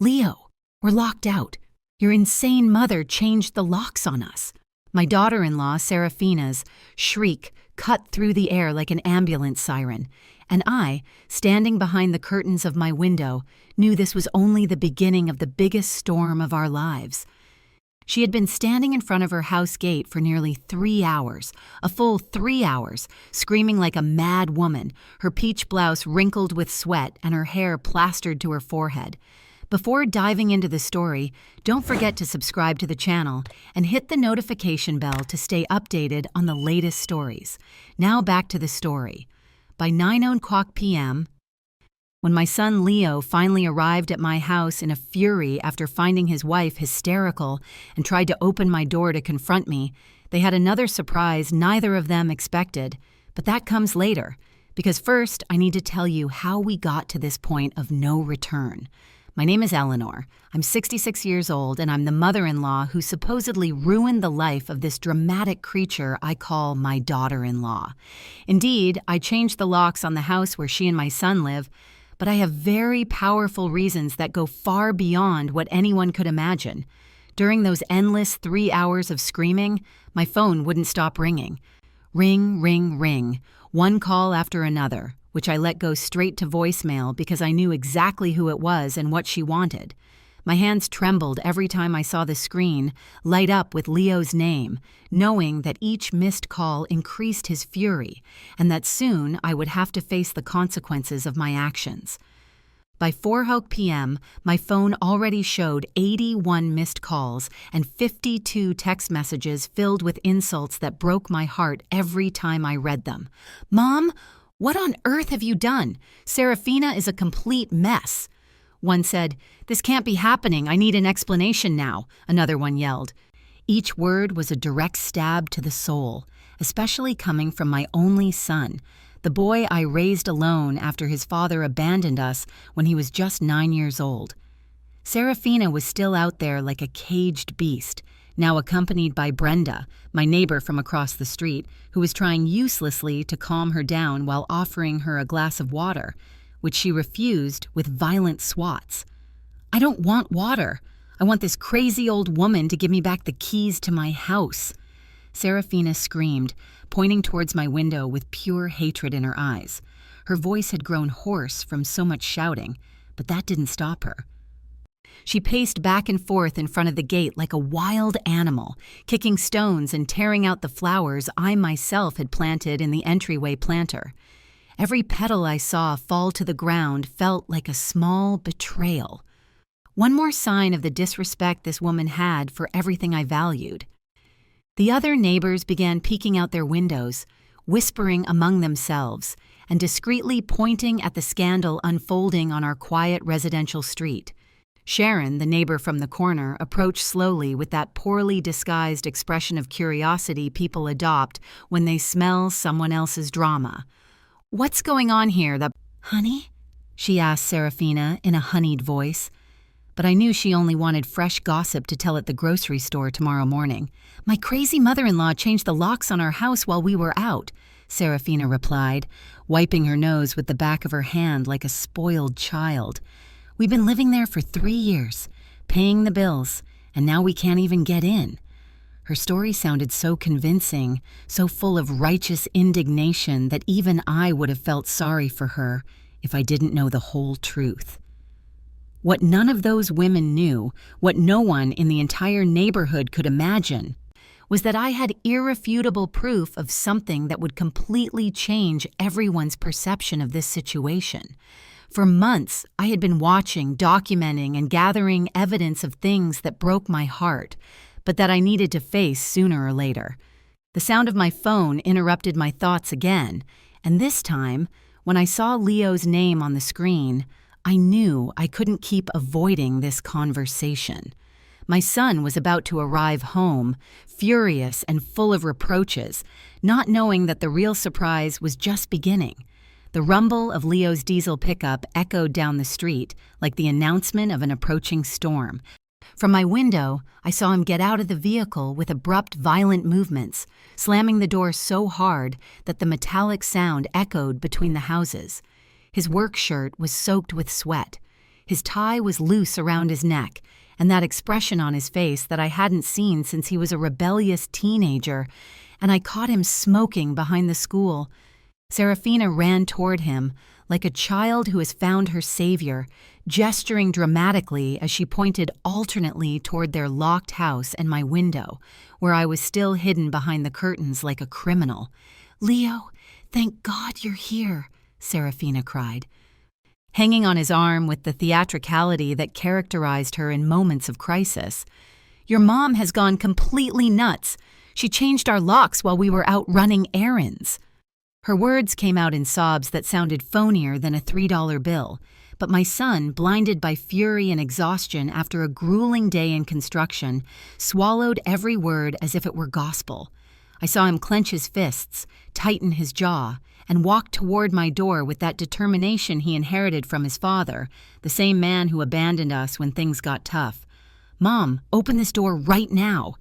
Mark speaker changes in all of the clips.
Speaker 1: "Leo, we're locked out. Your insane mother changed the locks on us." My daughter-in-law, Serafina's shriek cut through the air like an ambulance siren, and I, standing behind the curtains of my window, knew this was only the beginning of the biggest storm of our lives. She had been standing in front of her house gate for nearly 3 hours, a full 3 hours, screaming like a mad woman, her peach blouse wrinkled with sweat and her hair plastered to her forehead. Before diving into the story, don't forget to subscribe to the channel and hit the notification bell to stay updated on the latest stories. Now back to the story. By 9:00 p.m., when my son Leo finally arrived at my house in a fury after finding his wife hysterical and tried to open my door to confront me, they had another surprise neither of them expected. But that comes later, because first I need to tell you how we got to this point of no return. My name is Eleanor. I'm 66 years old, and I'm the mother-in-law who supposedly ruined the life of this dramatic creature I call my daughter-in-law. Indeed, I changed the locks on the house where she and my son live, but I have very powerful reasons that go far beyond what anyone could imagine. During those endless 3 hours of screaming, my phone wouldn't stop ringing. Ring, ring, ring, one call after another, which I let go straight to voicemail because I knew exactly who it was and what she wanted. My hands trembled every time I saw the screen light up with Leo's name, knowing that each missed call increased his fury and that soon I would have to face the consequences of my actions. By 4:00 p.m., my phone already showed 81 missed calls and 52 text messages filled with insults that broke my heart every time I read them. "Mom, what on earth have you done? Serafina is a complete mess." One said, "This can't be happening. I need an explanation now," another one yelled. Each word was a direct stab to the soul, especially coming from my only son, the boy I raised alone after his father abandoned us when he was just 9 years old. Serafina was still out there like a caged beast, now accompanied by Brenda, my neighbor from across the street, who was trying uselessly to calm her down while offering her a glass of water, which she refused with violent swats. "I don't want water. I want this crazy old woman to give me back the keys to my house." Serafina screamed, pointing towards my window with pure hatred in her eyes. Her voice had grown hoarse from so much shouting, but that didn't stop her. She paced back and forth in front of the gate like a wild animal, kicking stones and tearing out the flowers I myself had planted in the entryway planter. Every petal I saw fall to the ground felt like a small betrayal. One more sign of the disrespect this woman had for everything I valued. The other neighbors began peeking out their windows, whispering among themselves, and discreetly pointing at the scandal unfolding on our quiet residential street. Sharon, the neighbor from the corner, approached slowly with that poorly disguised expression of curiosity people adopt when they smell someone else's drama. "What's going on here? Honey?" she asked Serafina in a honeyed voice. But I knew she only wanted fresh gossip to tell at the grocery store tomorrow morning. "My crazy mother-in-law changed the locks on our house while we were out," Serafina replied, wiping her nose with the back of her hand like a spoiled child. "We've been living there for 3 years, paying the bills, and now we can't even get in." Her story sounded so convincing, so full of righteous indignation that even I would have felt sorry for her if I didn't know the whole truth. What none of those women knew, what no one in the entire neighborhood could imagine, was that I had irrefutable proof of something that would completely change everyone's perception of this situation. For months, I had been watching, documenting, and gathering evidence of things that broke my heart, but that I needed to face sooner or later. The sound of my phone interrupted my thoughts again, and this time, when I saw Leo's name on the screen, I knew I couldn't keep avoiding this conversation. My son was about to arrive home, furious and full of reproaches, not knowing that the real surprise was just beginning. The rumble of Leo's diesel pickup echoed down the street like the announcement of an approaching storm. From my window, I saw him get out of the vehicle with abrupt, violent movements, slamming the door so hard that the metallic sound echoed between the houses. His work shirt was soaked with sweat. His tie was loose around his neck, and that expression on his face that I hadn't seen since he was a rebellious teenager, and I caught him smoking behind the school. Serafina ran toward him, like a child who has found her savior, gesturing dramatically as she pointed alternately toward their locked house and my window, where I was still hidden behind the curtains like a criminal. "Leo, thank God you're here," Serafina cried, hanging on his arm with the theatricality that characterized her in moments of crisis. "Your mom has gone completely nuts. She changed our locks while we were out running errands." Her words came out in sobs that sounded phonier than a $3 bill, but my son, blinded by fury and exhaustion after a grueling day in construction, swallowed every word as if it were gospel. I saw him clench his fists, tighten his jaw, and walk toward my door with that determination he inherited from his father, the same man who abandoned us when things got tough. "Mom, open this door right now."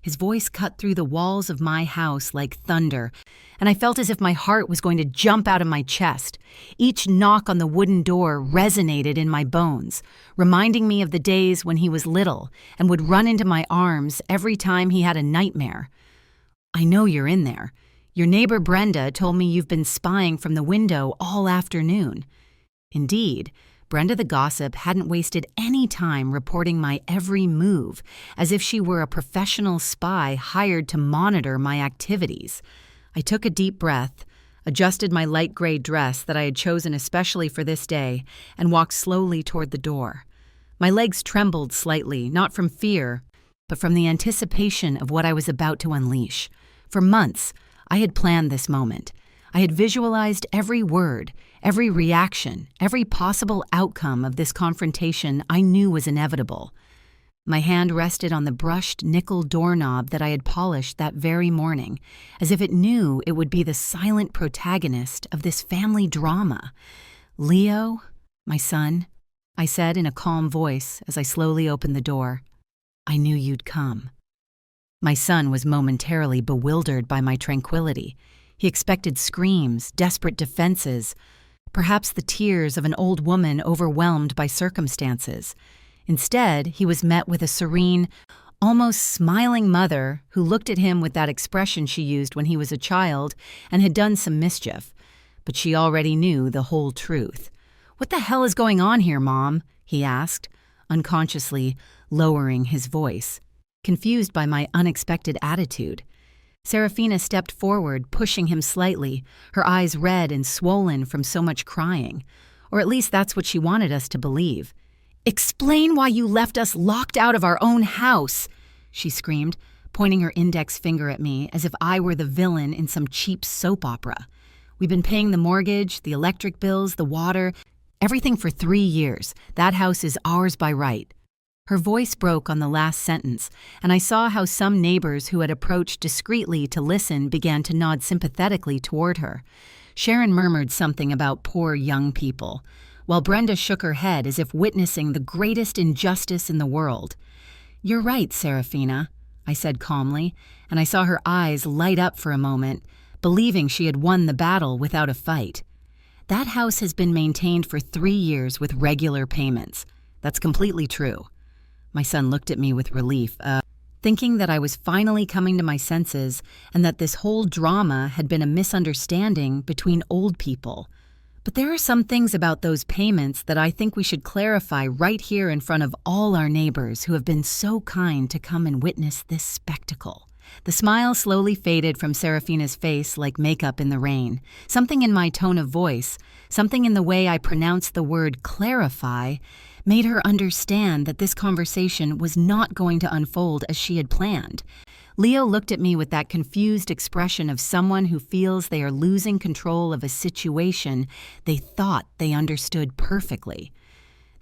Speaker 1: His voice cut through the walls of my house like thunder, and I felt as if my heart was going to jump out of my chest. Each knock on the wooden door resonated in my bones, reminding me of the days when he was little and would run into my arms every time he had a nightmare. "I know you're in there. Your neighbor Brenda told me you've been spying from the window all afternoon." Indeed, Brenda the gossip hadn't wasted any time reporting my every move, as if she were a professional spy hired to monitor my activities. I took a deep breath, adjusted my light gray dress that I had chosen especially for this day, and walked slowly toward the door. My legs trembled slightly, not from fear, but from the anticipation of what I was about to unleash. For months, I had planned this moment. I had visualized every word, every reaction, every possible outcome of this confrontation I knew was inevitable. My hand rested on the brushed nickel doorknob that I had polished that very morning, as if it knew it would be the silent protagonist of this family drama. "Leo, my son," I said in a calm voice as I slowly opened the door, "I knew you'd come." My son was momentarily bewildered by my tranquility. He expected screams, desperate defenses, perhaps the tears of an old woman overwhelmed by circumstances. Instead, he was met with a serene, almost smiling mother who looked at him with that expression she used when he was a child and had done some mischief. But she already knew the whole truth. "What the hell is going on here, Mom?" he asked, unconsciously lowering his voice, confused by my unexpected attitude. Serafina stepped forward, pushing him slightly, her eyes red and swollen from so much crying. Or at least that's what she wanted us to believe. "Explain why you left us locked out of our own house," she screamed, pointing her index finger at me as if I were the villain in some cheap soap opera. "We've been paying the mortgage, the electric bills, the water, everything for 3 years. That house is ours by right." Her voice broke on the last sentence, and I saw how some neighbors who had approached discreetly to listen began to nod sympathetically toward her. Sharon murmured something about poor young people, while Brenda shook her head as if witnessing the greatest injustice in the world. "You're right, Serafina," I said calmly, and I saw her eyes light up for a moment, believing she had won the battle without a fight. "That house has been maintained for 3 years with regular payments. That's completely true." My son looked at me with relief, thinking that I was finally coming to my senses and that this whole drama had been a misunderstanding between old people. But there are some things about those payments that I think we should clarify right here in front of all our neighbors who have been so kind to come and witness this spectacle. The smile slowly faded from Serafina's face like makeup in the rain. Something in my tone of voice, something in the way I pronounced the word clarify, made her understand that this conversation was not going to unfold as she had planned. Leo looked at me with that confused expression of someone who feels they are losing control of a situation they thought they understood perfectly.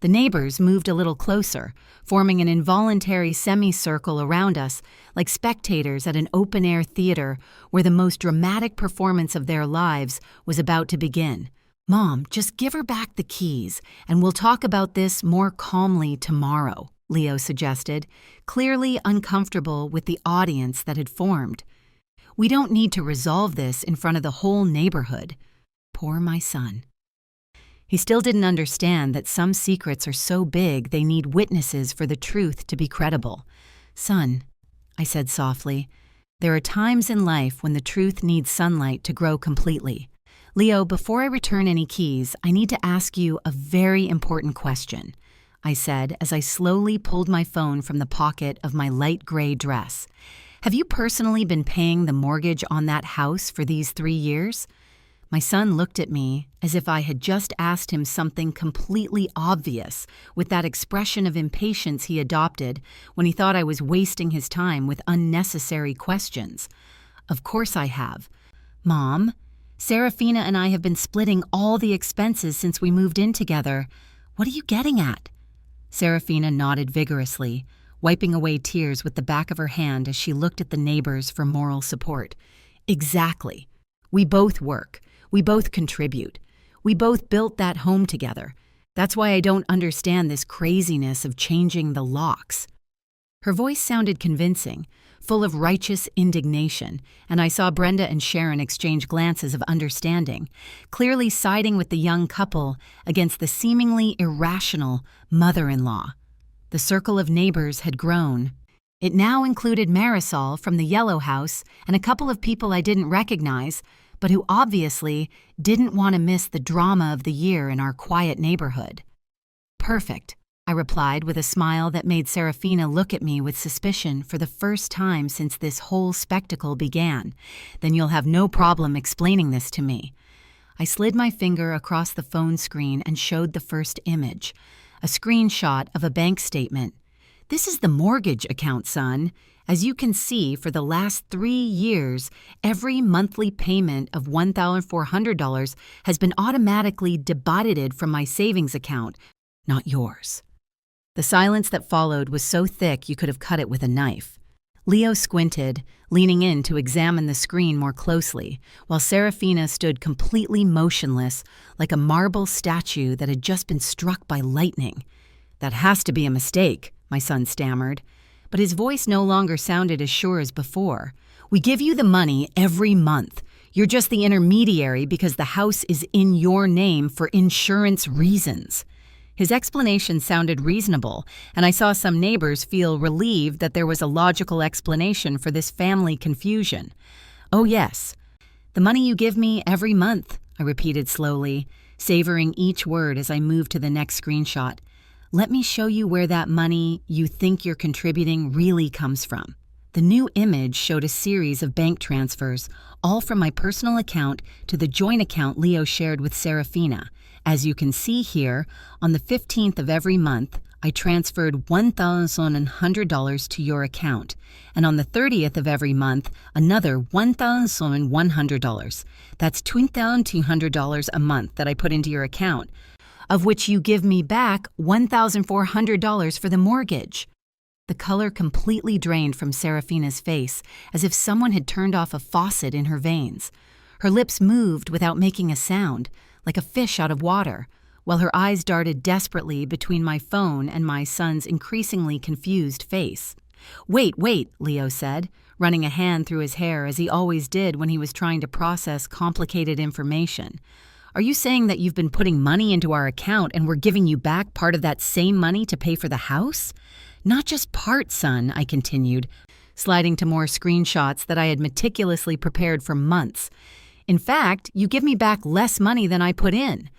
Speaker 1: The neighbors moved a little closer, forming an involuntary semicircle around us, like spectators at an open-air theater where the most dramatic performance of their lives was about to begin. "Mom, just give her back the keys, and we'll talk about this more calmly tomorrow," Leo suggested, clearly uncomfortable with the audience that had formed. "We don't need to resolve this in front of the whole neighborhood." Poor my son. He still didn't understand that some secrets are so big they need witnesses for the truth to be credible. "Son," I said softly, "there are times in life when the truth needs sunlight to grow completely. Leo, before I return any keys, I need to ask you a very important question," I said as I slowly pulled my phone from the pocket of my light gray dress. "Have you personally been paying the mortgage on that house for these 3 years?" My son looked at me as if I had just asked him something completely obvious, with that expression of impatience he adopted when he thought I was wasting his time with unnecessary questions. "Of course I have. Mom, Serafina and I have been splitting all the expenses since we moved in together. What are you getting at?" Serafina nodded vigorously, wiping away tears with the back of her hand as she looked at the neighbors for moral support. "Exactly. We both work. We both contribute. We both built that home together. That's why I don't understand this craziness of changing the locks." Her voice sounded convincing, full of righteous indignation, and I saw Brenda and Sharon exchange glances of understanding, clearly siding with the young couple against the seemingly irrational mother-in-law. The circle of neighbors had grown. It now included Marisol from the Yellow House and a couple of people I didn't recognize, but who obviously didn't want to miss the drama of the year in our quiet neighborhood. "Perfect," I replied with a smile that made Serafina look at me with suspicion for the first time since this whole spectacle began. "Then you'll have no problem explaining this to me." I slid my finger across the phone screen and showed the first image, a screenshot of a bank statement. "This is the mortgage account, son. As you can see, for the last 3 years, every monthly payment of $1,400 has been automatically debited from my savings account, not yours." The silence that followed was so thick you could have cut it with a knife. Leo squinted, leaning in to examine the screen more closely, while Serafina stood completely motionless, like a marble statue that had just been struck by lightning. "That has to be a mistake," my son stammered. But his voice no longer sounded as sure as before. "We give you the money every month. You're just the intermediary because the house is in your name for insurance reasons." His explanation sounded reasonable, and I saw some neighbors feel relieved that there was a logical explanation for this family confusion. "Oh yes, the money you give me every month," I repeated slowly, savoring each word as I moved to the next screenshot. "Let me show you where that money you think you're contributing really comes from." The new image showed a series of bank transfers, all from my personal account to the joint account Leo shared with Serafina. As you can see here, on the 15th of every month, I transferred $1,100 to your account, and on the 30th of every month, another $1,100. That's $2,200 a month that I put into your account, of which you give me back $1,400 for the mortgage. The color completely drained from Serafina's face, as if someone had turned off a faucet in her veins. Her lips moved without making a sound, like a fish out of water, while her eyes darted desperately between my phone and my son's increasingly confused face. Wait, Leo said, running a hand through his hair as he always did when he was trying to process complicated information. "Are you saying that you've been putting money into our account and we're giving you back part of that same money to pay for the house?" "Not just part, son," I continued, sliding to more screenshots that I had meticulously prepared for months. "In fact, you give me back less money than I put in.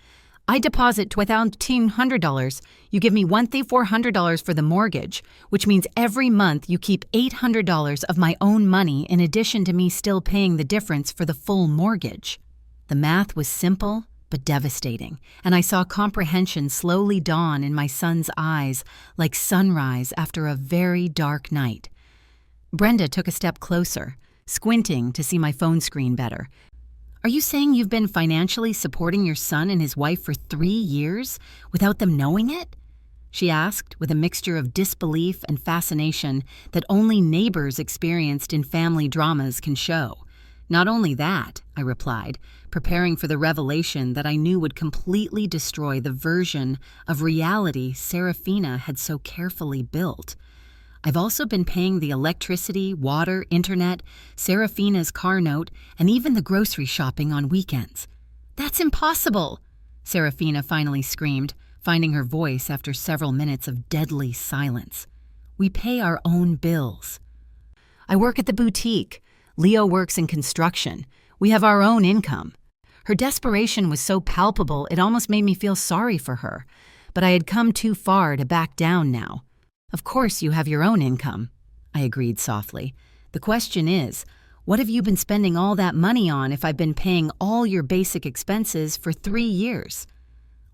Speaker 1: I deposit $1,200. You give me $1,400 for the mortgage, which means every month you keep $800 of my own money in addition to me still paying the difference for the full mortgage." The math was simple but devastating, and I saw comprehension slowly dawn in my son's eyes like sunrise after a very dark night. Brenda took a step closer, squinting to see my phone screen better. "Are you saying you've been financially supporting your son and his wife for 3 years without them knowing it?" she asked with a mixture of disbelief and fascination that only neighbors experienced in family dramas can show. "Not only that," I replied, preparing for the revelation that I knew would completely destroy the version of reality Serafina had so carefully built. "I've also been paying the electricity, water, internet, Serafina's car note, and even the grocery shopping on weekends." "That's impossible!" Serafina finally screamed, finding her voice after several minutes of deadly silence. We pay our own bills. I work at the boutique. Leo works in construction. We have our own income. Her desperation was so palpable it almost made me feel sorry for her, but I had come too far to back down now. Of course you have your own income, I agreed softly. The question is, what have you been spending all that money on if I've been paying all your basic expenses for 3 years?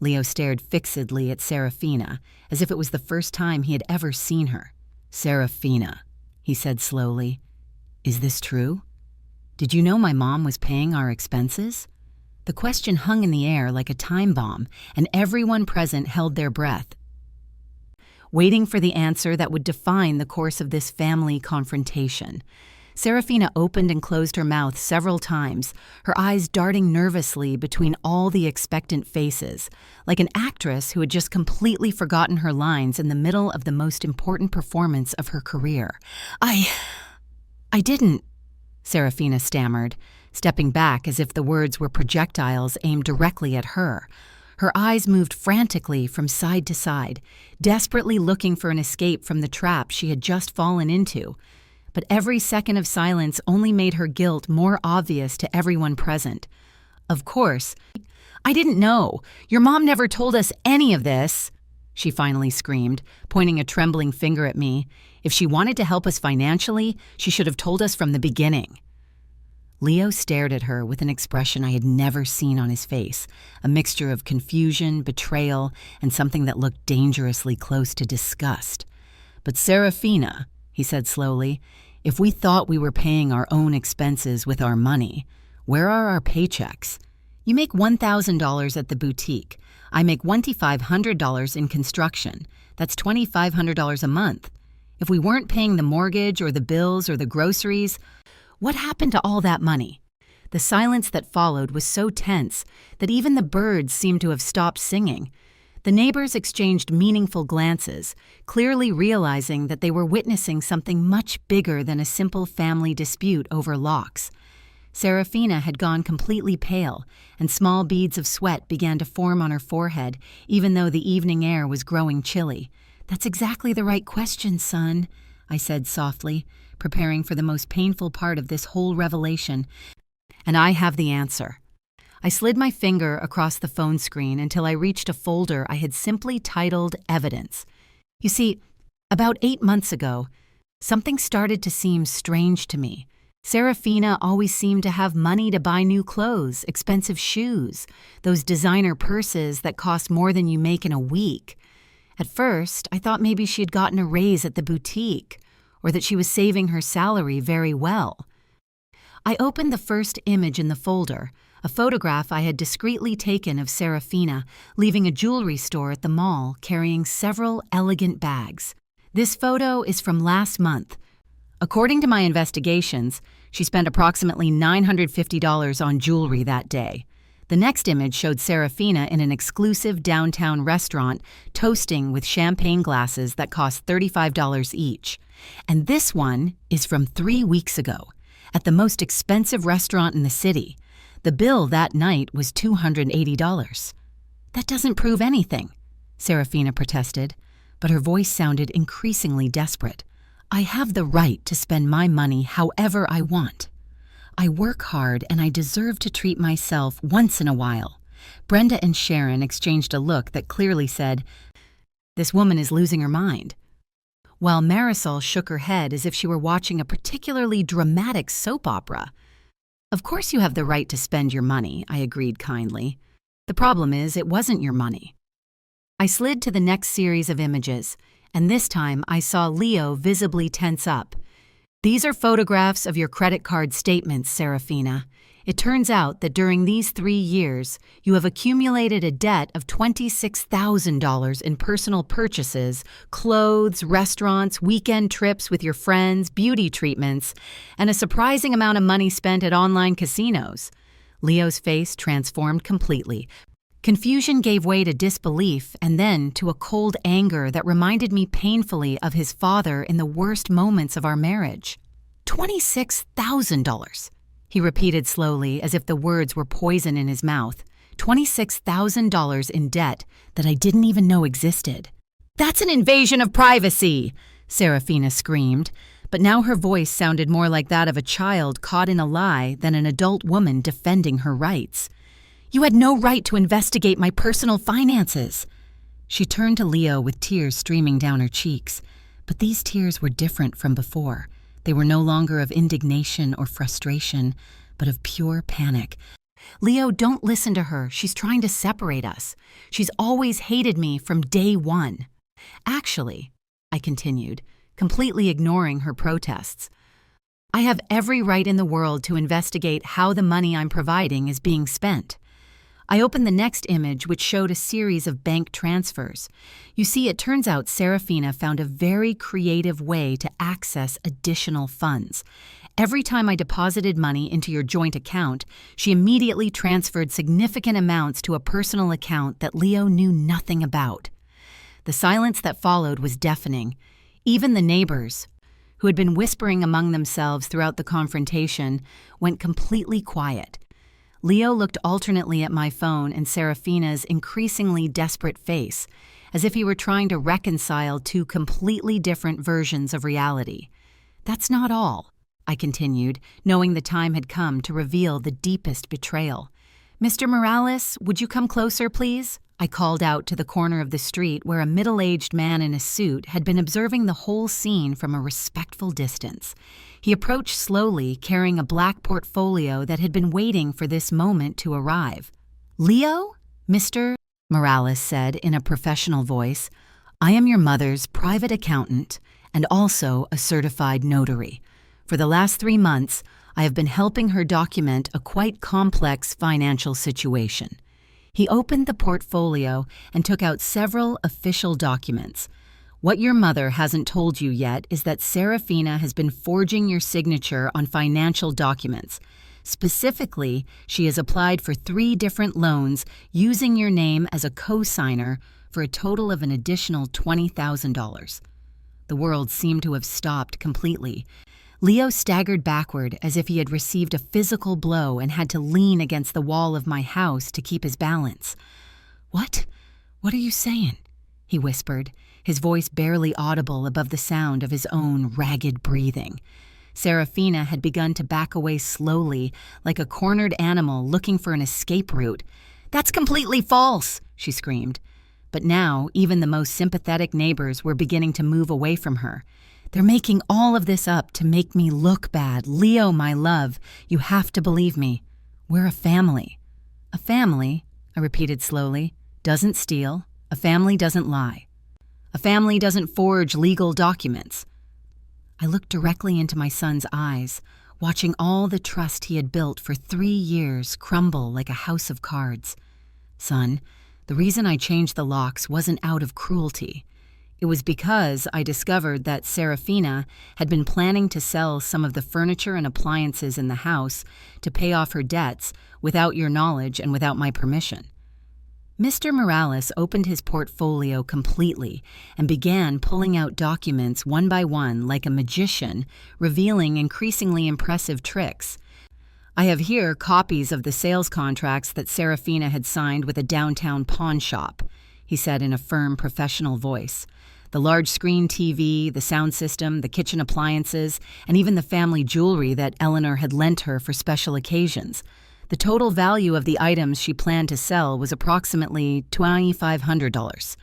Speaker 1: Leo stared fixedly at Serafina, as if it was the first time he had ever seen her. Serafina, he said slowly, is this true? Did you know my mom was paying our expenses? The question hung in the air like a time bomb, and everyone present held their breath, waiting for the answer that would define the course of this family confrontation. Serafina opened and closed her mouth several times, her eyes darting nervously between all the expectant faces, like an actress who had just completely forgotten her lines in the middle of the most important performance of her career. I didn't, Serafina stammered, stepping back as if the words were projectiles aimed directly at her. Her eyes moved frantically from side to side, desperately looking for an escape from the trap she had just fallen into. But every second of silence only made her guilt more obvious to everyone present. Of course, I didn't know. Your mom never told us any of this, she finally screamed, pointing a trembling finger at me. If she wanted to help us financially, she should have told us from the beginning. Leo stared at her with an expression I had never seen on his face, a mixture of confusion, betrayal, and something that looked dangerously close to disgust. But Serafina, he said slowly, if we thought we were paying our own expenses with our money, where are our paychecks? You make $1,000 at the boutique. I make $2,500 in construction. That's $2,500 a month. If we weren't paying the mortgage or the bills or the groceries, what happened to all that money? The silence that followed was so tense that even the birds seemed to have stopped singing. The neighbors exchanged meaningful glances, clearly realizing that they were witnessing something much bigger than a simple family dispute over locks. Serafina had gone completely pale, and small beads of sweat began to form on her forehead, even though the evening air was growing chilly. That's exactly the right question, son, I said softly, preparing for the most painful part of this whole revelation. And I have the answer. I slid my finger across the phone screen until I reached a folder I had simply titled Evidence. You see, about 8 months ago, something started to seem strange to me. Serafina always seemed to have money to buy new clothes, expensive shoes, those designer purses that cost more than you make in a week. At first, I thought maybe she had gotten a raise at the boutique, or that she was saving her salary very well. I opened the first image in the folder, a photograph I had discreetly taken of Serafina, leaving a jewelry store at the mall carrying several elegant bags. This photo is from last month. According to my investigations, she spent approximately $950 on jewelry that day. The next image showed Serafina in an exclusive downtown restaurant toasting with champagne glasses that cost $35 each. And this one is from 3 weeks ago, at the most expensive restaurant in the city. The bill that night was $280. That doesn't prove anything, Serafina protested, but her voice sounded increasingly desperate. I have the right to spend my money however I want. I work hard and I deserve to treat myself once in a while. Brenda and Sharon exchanged a look that clearly said, "This woman is losing her mind," while Marisol shook her head as if she were watching a particularly dramatic soap opera. Of course you have the right to spend your money, I agreed kindly. The problem is it wasn't your money. I slid to the next series of images, and this time I saw Leo visibly tense up. These are photographs of your credit card statements, Serafina. It turns out that during these 3 years, you have accumulated a debt of $26,000 in personal purchases, clothes, restaurants, weekend trips with your friends, beauty treatments, and a surprising amount of money spent at online casinos. Leo's face transformed completely. Confusion gave way to disbelief and then to a cold anger that reminded me painfully of his father in the worst moments of our marriage. $26,000. He repeated slowly, as if the words were poison in his mouth. $26,000 in debt that I didn't even know existed. "That's an invasion of privacy!" Serafina screamed, but now her voice sounded more like that of a child caught in a lie than an adult woman defending her rights. "You had no right to investigate my personal finances." She turned to Leo with tears streaming down her cheeks, but these tears were different from before. They were no longer of indignation or frustration, but of pure panic. "Leo, don't listen to her. She's trying to separate us. She's always hated me from day one." "Actually," I continued, completely ignoring her protests, "I have every right in the world to investigate how the money I'm providing is being spent." I opened the next image, which showed a series of bank transfers. You see, it turns out Serafina found a very creative way to access additional funds. Every time I deposited money into your joint account, she immediately transferred significant amounts to a personal account that Leo knew nothing about. The silence that followed was deafening. Even the neighbors, who had been whispering among themselves throughout the confrontation, went completely quiet. Leo looked alternately at my phone and Serafina's increasingly desperate face, as if he were trying to reconcile two completely different versions of reality. "That's not all," I continued, knowing the time had come to reveal the deepest betrayal. "Mr. Morales, would you come closer, please?" I called out to the corner of the street where a middle-aged man in a suit had been observing the whole scene from a respectful distance. He approached slowly, carrying a black portfolio that had been waiting for this moment to arrive. "Leo? Mr. Morales said in a professional voice, "I am your mother's private accountant and also a certified notary. For the last 3 months, I have been helping her document a quite complex financial situation." He opened the portfolio and took out several official documents. "What your mother hasn't told you yet is that Serafina has been forging your signature on financial documents. Specifically, she has applied for 3 different loans using your name as a co-signer for a total of an additional $20,000. The world seemed to have stopped completely. Leo staggered backward as if he had received a physical blow and had to lean against the wall of my house to keep his balance. "What? What are you saying?" he whispered, his voice barely audible above the sound of his own ragged breathing. Serafina had begun to back away slowly, like a cornered animal looking for an escape route. "That's completely false!" she screamed. But now, even the most sympathetic neighbors were beginning to move away from her. "They're making all of this up to make me look bad. Leo, my love, you have to believe me. We're a family." "A family," I repeated slowly, "doesn't steal. A family doesn't lie. A family doesn't forge legal documents." I looked directly into my son's eyes, watching all the trust he had built for 3 years crumble like a house of cards. "Son, the reason I changed the locks wasn't out of cruelty. It was because I discovered that Serafina had been planning to sell some of the furniture and appliances in the house to pay off her debts without your knowledge and without my permission." Mr. Morales opened his portfolio completely and began pulling out documents one by one like a magician, revealing increasingly impressive tricks. "I have here copies of the sales contracts that Serafina had signed with a downtown pawn shop," he said in a firm, professional voice. "The large screen TV, the sound system, the kitchen appliances, and even the family jewelry that Eleanor had lent her for special occasions. The total value of the items she planned to sell was approximately $2,500.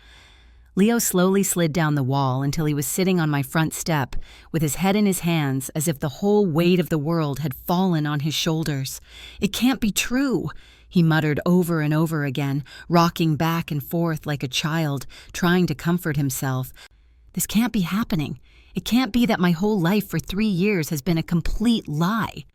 Speaker 1: Leo slowly slid down the wall until he was sitting on my front step, with his head in his hands as if the whole weight of the world had fallen on his shoulders. "It can't be true," he muttered over and over again, rocking back and forth like a child, trying to comfort himself. "This can't be happening. It can't be that my whole life for 3 years has been a complete lie."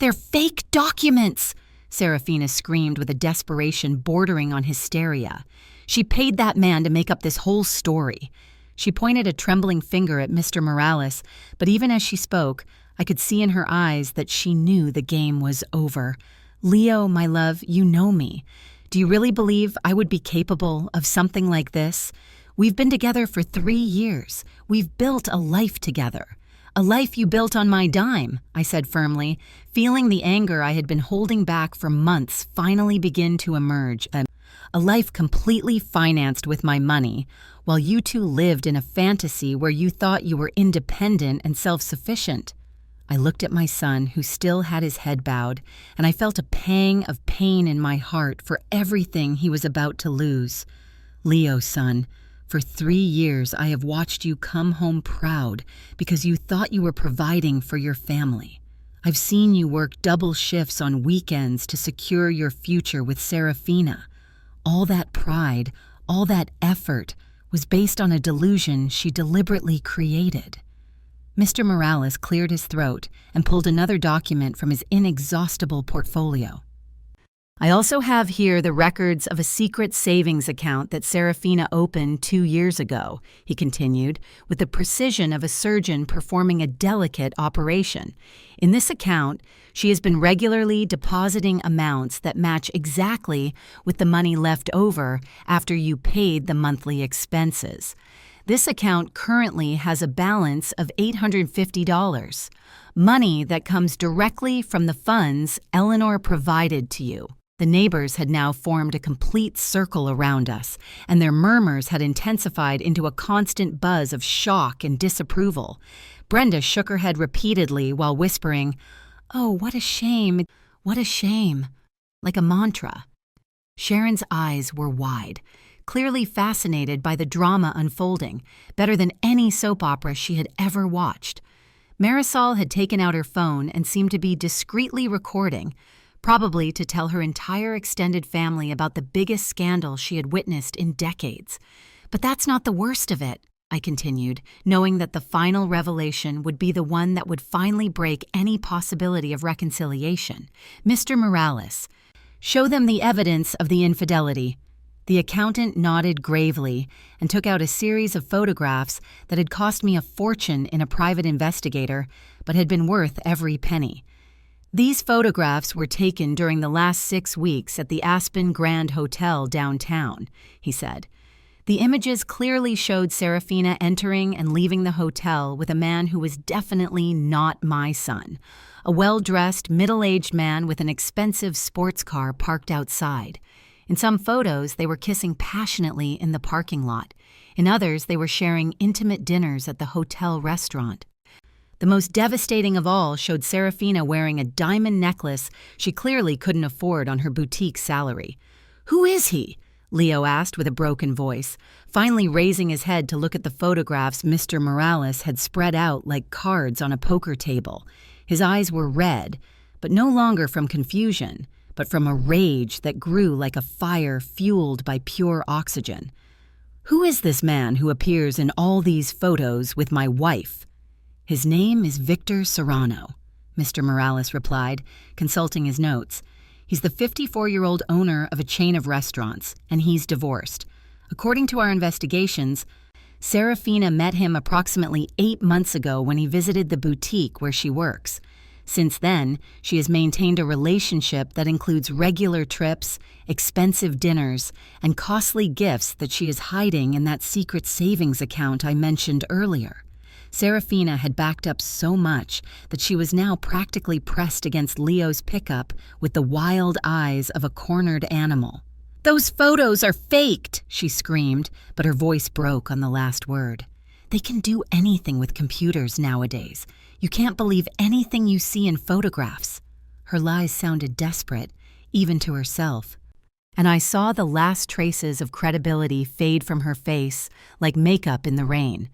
Speaker 1: "They're fake documents!" Serafina screamed with a desperation bordering on hysteria. "She paid that man to make up this whole story." She pointed a trembling finger at Mr. Morales, but even as she spoke, I could see in her eyes that she knew the game was over. "Leo, my love, you know me. Do you really believe I would be capable of something like this? We've been together for 3 years. We've built a life together. A life you built on my dime, I said firmly, feeling the anger I had been holding back for months finally begin to emerge. A life completely financed with my money, while you two lived in a fantasy where you thought you were independent and self-sufficient. I looked at my son, who still had his head bowed, and I felt a pang of pain in my heart for everything he was about to lose. Leo, son, for 3 years I have watched you come home proud because you thought you were providing for your family. I've seen you work double shifts on weekends to secure your future with Serafina. All that pride, all that effort was based on a delusion she deliberately created. Mr. Morales cleared his throat and pulled another document from his inexhaustible portfolio. I also have here the records of a secret savings account that Serafina opened 2 years ago, he continued, with the precision of a surgeon performing a delicate operation. In this account, she has been regularly depositing amounts that match exactly with the money left over after you paid the monthly expenses. This account currently has a balance of $850, money that comes directly from the funds Eleanor provided to you. The neighbors had now formed a complete circle around us, and their murmurs had intensified into a constant buzz of shock and disapproval. Brenda shook her head repeatedly while whispering, "Oh, what a shame, what a shame," like a mantra. Sharon's eyes were wide, clearly fascinated by the drama unfolding, better than any soap opera she had ever watched. Marisol had taken out her phone and seemed to be discreetly recording, probably to tell her entire extended family about the biggest scandal she had witnessed in decades. But that's not the worst of it, I continued, knowing that the final revelation would be the one that would finally break any possibility of reconciliation. Mr. Morales, show them the evidence of the infidelity. The accountant nodded gravely and took out a series of photographs that had cost me a fortune in a private investigator, but had been worth every penny. These photographs were taken during the last 6 weeks at the Aspen Grand Hotel downtown, he said. The images clearly showed Serafina entering and leaving the hotel with a man who was definitely not my son, a well-dressed, middle-aged man with an expensive sports car parked outside. In some photos, they were kissing passionately in the parking lot. In others, they were sharing intimate dinners at the hotel restaurant. The most devastating of all showed Serafina wearing a diamond necklace she clearly couldn't afford on her boutique salary. "Who is he?" Leo asked with a broken voice, finally raising his head to look at the photographs Mr. Morales had spread out like cards on a poker table. His eyes were red, but no longer from confusion, but from a rage that grew like a fire fueled by pure oxygen. "Who is this man who appears in all these photos with my wife?" "His name is Victor Serrano," Mr. Morales replied, consulting his notes. "He's the 54-year-old owner of a chain of restaurants, and he's divorced. According to our investigations, Serafina met him approximately 8 months ago when he visited the boutique where she works. Since then, she has maintained a relationship that includes regular trips, expensive dinners, and costly gifts that she is hiding in that secret savings account I mentioned earlier. Serafina had backed up so much that she was now practically pressed against Leo's pickup with the wild eyes of a cornered animal. "Those photos are faked!" she screamed, but her voice broke on the last word. "They can do anything with computers nowadays. You can't believe anything you see in photographs." Her lies sounded desperate, even to herself. And I saw the last traces of credibility fade from her face like makeup in the rain.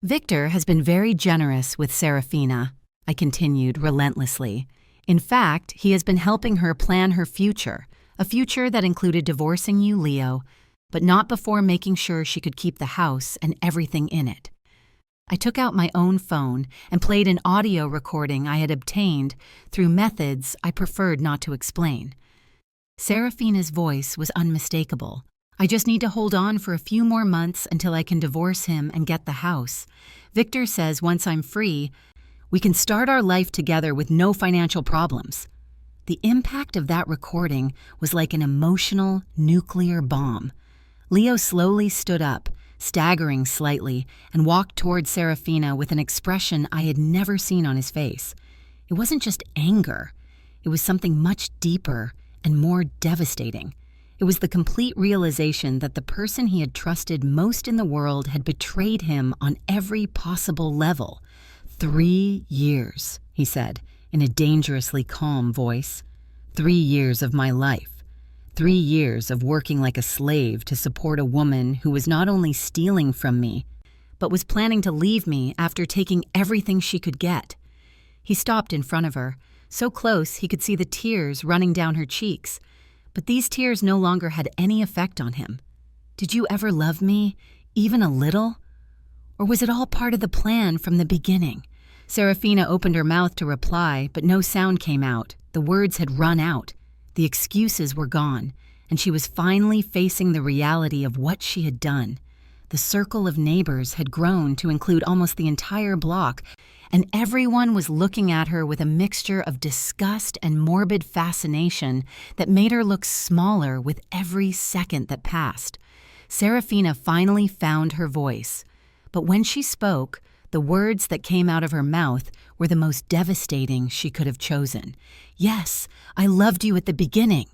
Speaker 1: "Victor has been very generous with Serafina," I continued relentlessly. "In fact, he has been helping her plan her future, a future that included divorcing you, Leo, but not before making sure she could keep the house and everything in it." I took out my own phone and played an audio recording I had obtained through methods I preferred not to explain. Serafina's voice was unmistakable. "I just need to hold on for a few more months until I can divorce him and get the house. Victor says once I'm free, we can start our life together with no financial problems." The impact of that recording was like an emotional nuclear bomb. Leo slowly stood up, staggering slightly, and walked toward Serafina with an expression I had never seen on his face. It wasn't just anger. It was something much deeper and more devastating. It was the complete realization that the person he had trusted most in the world had betrayed him on every possible level. 3 years, he said, in a dangerously calm voice. 3 years of my life. 3 years of working like a slave to support a woman who was not only stealing from me, but was planning to leave me after taking everything she could get. He stopped in front of her, so close he could see the tears running down her cheeks. But these tears no longer had any effect on him. Did you ever love me, even a little? Or was it all part of the plan from the beginning? Serafina opened her mouth to reply, but no sound came out. The words had run out. The excuses were gone, and she was finally facing the reality of what she had done. The circle of neighbors had grown to include almost the entire block, and everyone was looking at her with a mixture of disgust and morbid fascination that made her look smaller with every second that passed. Serafina finally found her voice, but when she spoke, the words that came out of her mouth were the most devastating she could have chosen. "Yes, I loved you at the beginning,"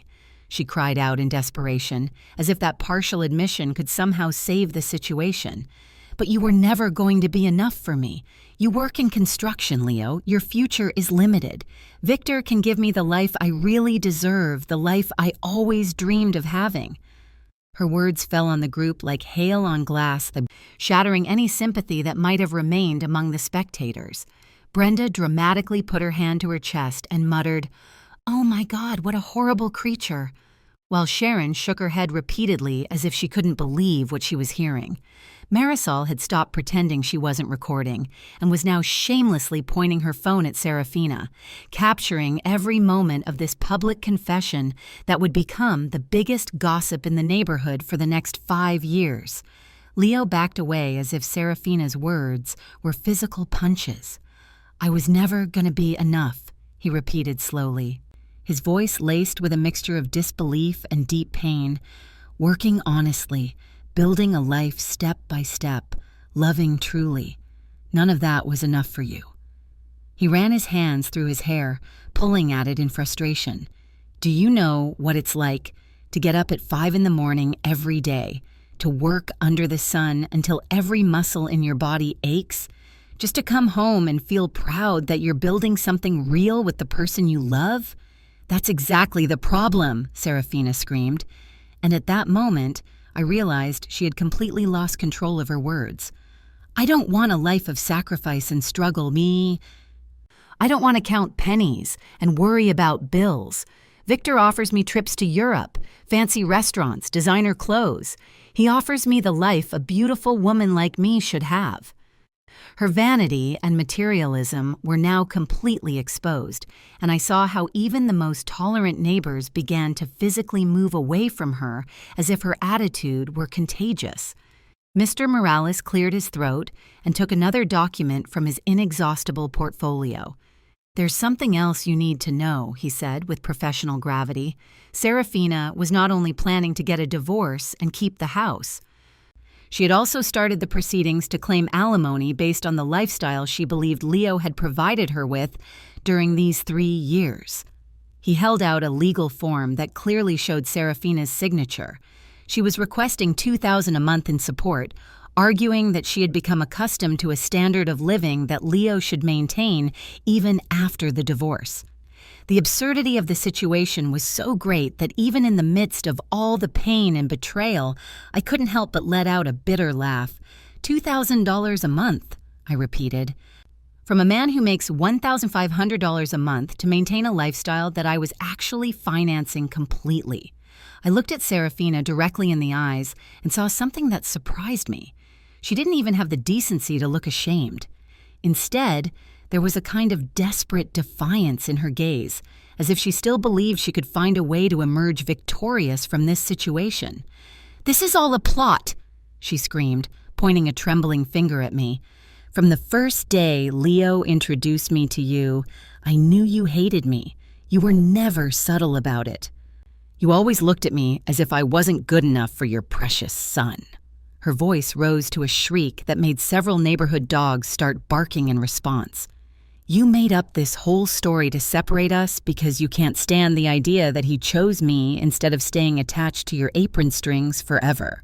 Speaker 1: she cried out in desperation, as if that partial admission could somehow save the situation. "But you were never going to be enough for me. You work in construction, Leo. Your future is limited. Victor can give me the life I really deserve, the life I always dreamed of having." Her words fell on the group like hail on glass, shattering any sympathy that might have remained among the spectators. Brenda dramatically put her hand to her chest and muttered, "Oh my God, what a horrible creature," while Sharon shook her head repeatedly as if she couldn't believe what she was hearing. Marisol had stopped pretending she wasn't recording and was now shamelessly pointing her phone at Serafina, capturing every moment of this public confession that would become the biggest gossip in the neighborhood for the next 5 years. Leo backed away as if Serafina's words were physical punches. "I was never going to be enough," he repeated slowly, his voice laced with a mixture of disbelief and deep pain. "Working honestly, building a life step by step, loving truly. None of that was enough for you." He ran his hands through his hair, pulling at it in frustration. "Do you know what it's like to get up at 5 in the morning every day, to work under the sun until every muscle in your body aches, just to come home and feel proud that you're building something real with the person you love? That's exactly the problem," Serafina screamed. And at that moment, I realized she had completely lost control of her words. "I don't want a life of sacrifice and struggle, me. I don't want to count pennies and worry about bills. Victor offers me trips to Europe, fancy restaurants, designer clothes. He offers me the life a beautiful woman like me should have." Her vanity and materialism were now completely exposed, and I saw how even the most tolerant neighbors began to physically move away from her as if her attitude were contagious. Mr. Morales cleared his throat and took another document from his inexhaustible portfolio. "There's something else you need to know," he said with professional gravity. Serafina was not only planning to get a divorce and keep the house. She had also started the proceedings to claim alimony based on the lifestyle she believed Leo had provided her with during these 3 years. He held out a legal form that clearly showed Serafina's signature. She was requesting $2,000 a month in support, arguing that she had become accustomed to a standard of living that Leo should maintain even after the divorce. The absurdity of the situation was so great that even in the midst of all the pain and betrayal, I couldn't help but let out a bitter laugh. $2,000 a month, I repeated. From a man who makes $1,500 a month to maintain a lifestyle that I was actually financing completely. I looked at Serafina directly in the eyes and saw something that surprised me. She didn't even have the decency to look ashamed. Instead, there was a kind of desperate defiance in her gaze, as if she still believed she could find a way to emerge victorious from this situation. "This is all a plot," she screamed, pointing a trembling finger at me. "From the first day Leo introduced me to you, I knew you hated me. You were never subtle about it. You always looked at me as if I wasn't good enough for your precious son." Her voice rose to a shriek that made several neighborhood dogs start barking in response. "You made up this whole story to separate us because you can't stand the idea that he chose me instead of staying attached to your apron strings forever."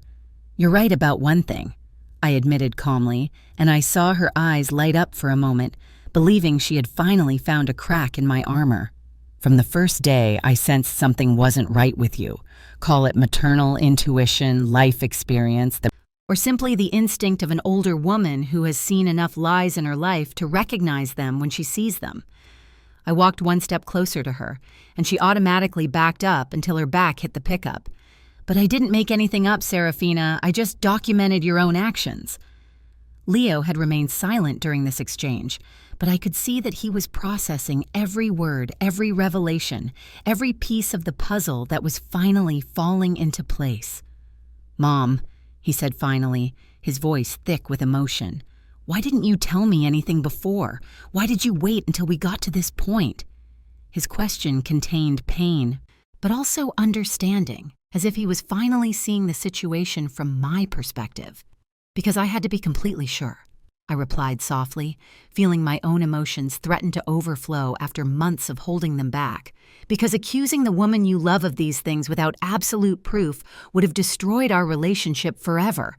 Speaker 1: "You're right about one thing," I admitted calmly, and I saw her eyes light up for a moment, believing she had finally found a crack in my armor. "From the first day, I sensed something wasn't right with you. Call it maternal intuition, life experience, or simply the instinct of an older woman who has seen enough lies in her life to recognize them when she sees them." I walked one step closer to her, and she automatically backed up until her back hit the pickup. "But I didn't make anything up, Serafina. I just documented your own actions." Leo had remained silent during this exchange, but I could see that he was processing every word, every revelation, every piece of the puzzle that was finally falling into place. "Mom," he said finally, his voice thick with emotion, "why didn't you tell me anything before? Why did you wait until we got to this point?" His question contained pain, but also understanding, as if he was finally seeing the situation from my perspective. "Because I had to be completely sure," I replied softly, feeling my own emotions threaten to overflow after months of holding them back. "Because accusing the woman you love of these things without absolute proof would have destroyed our relationship forever.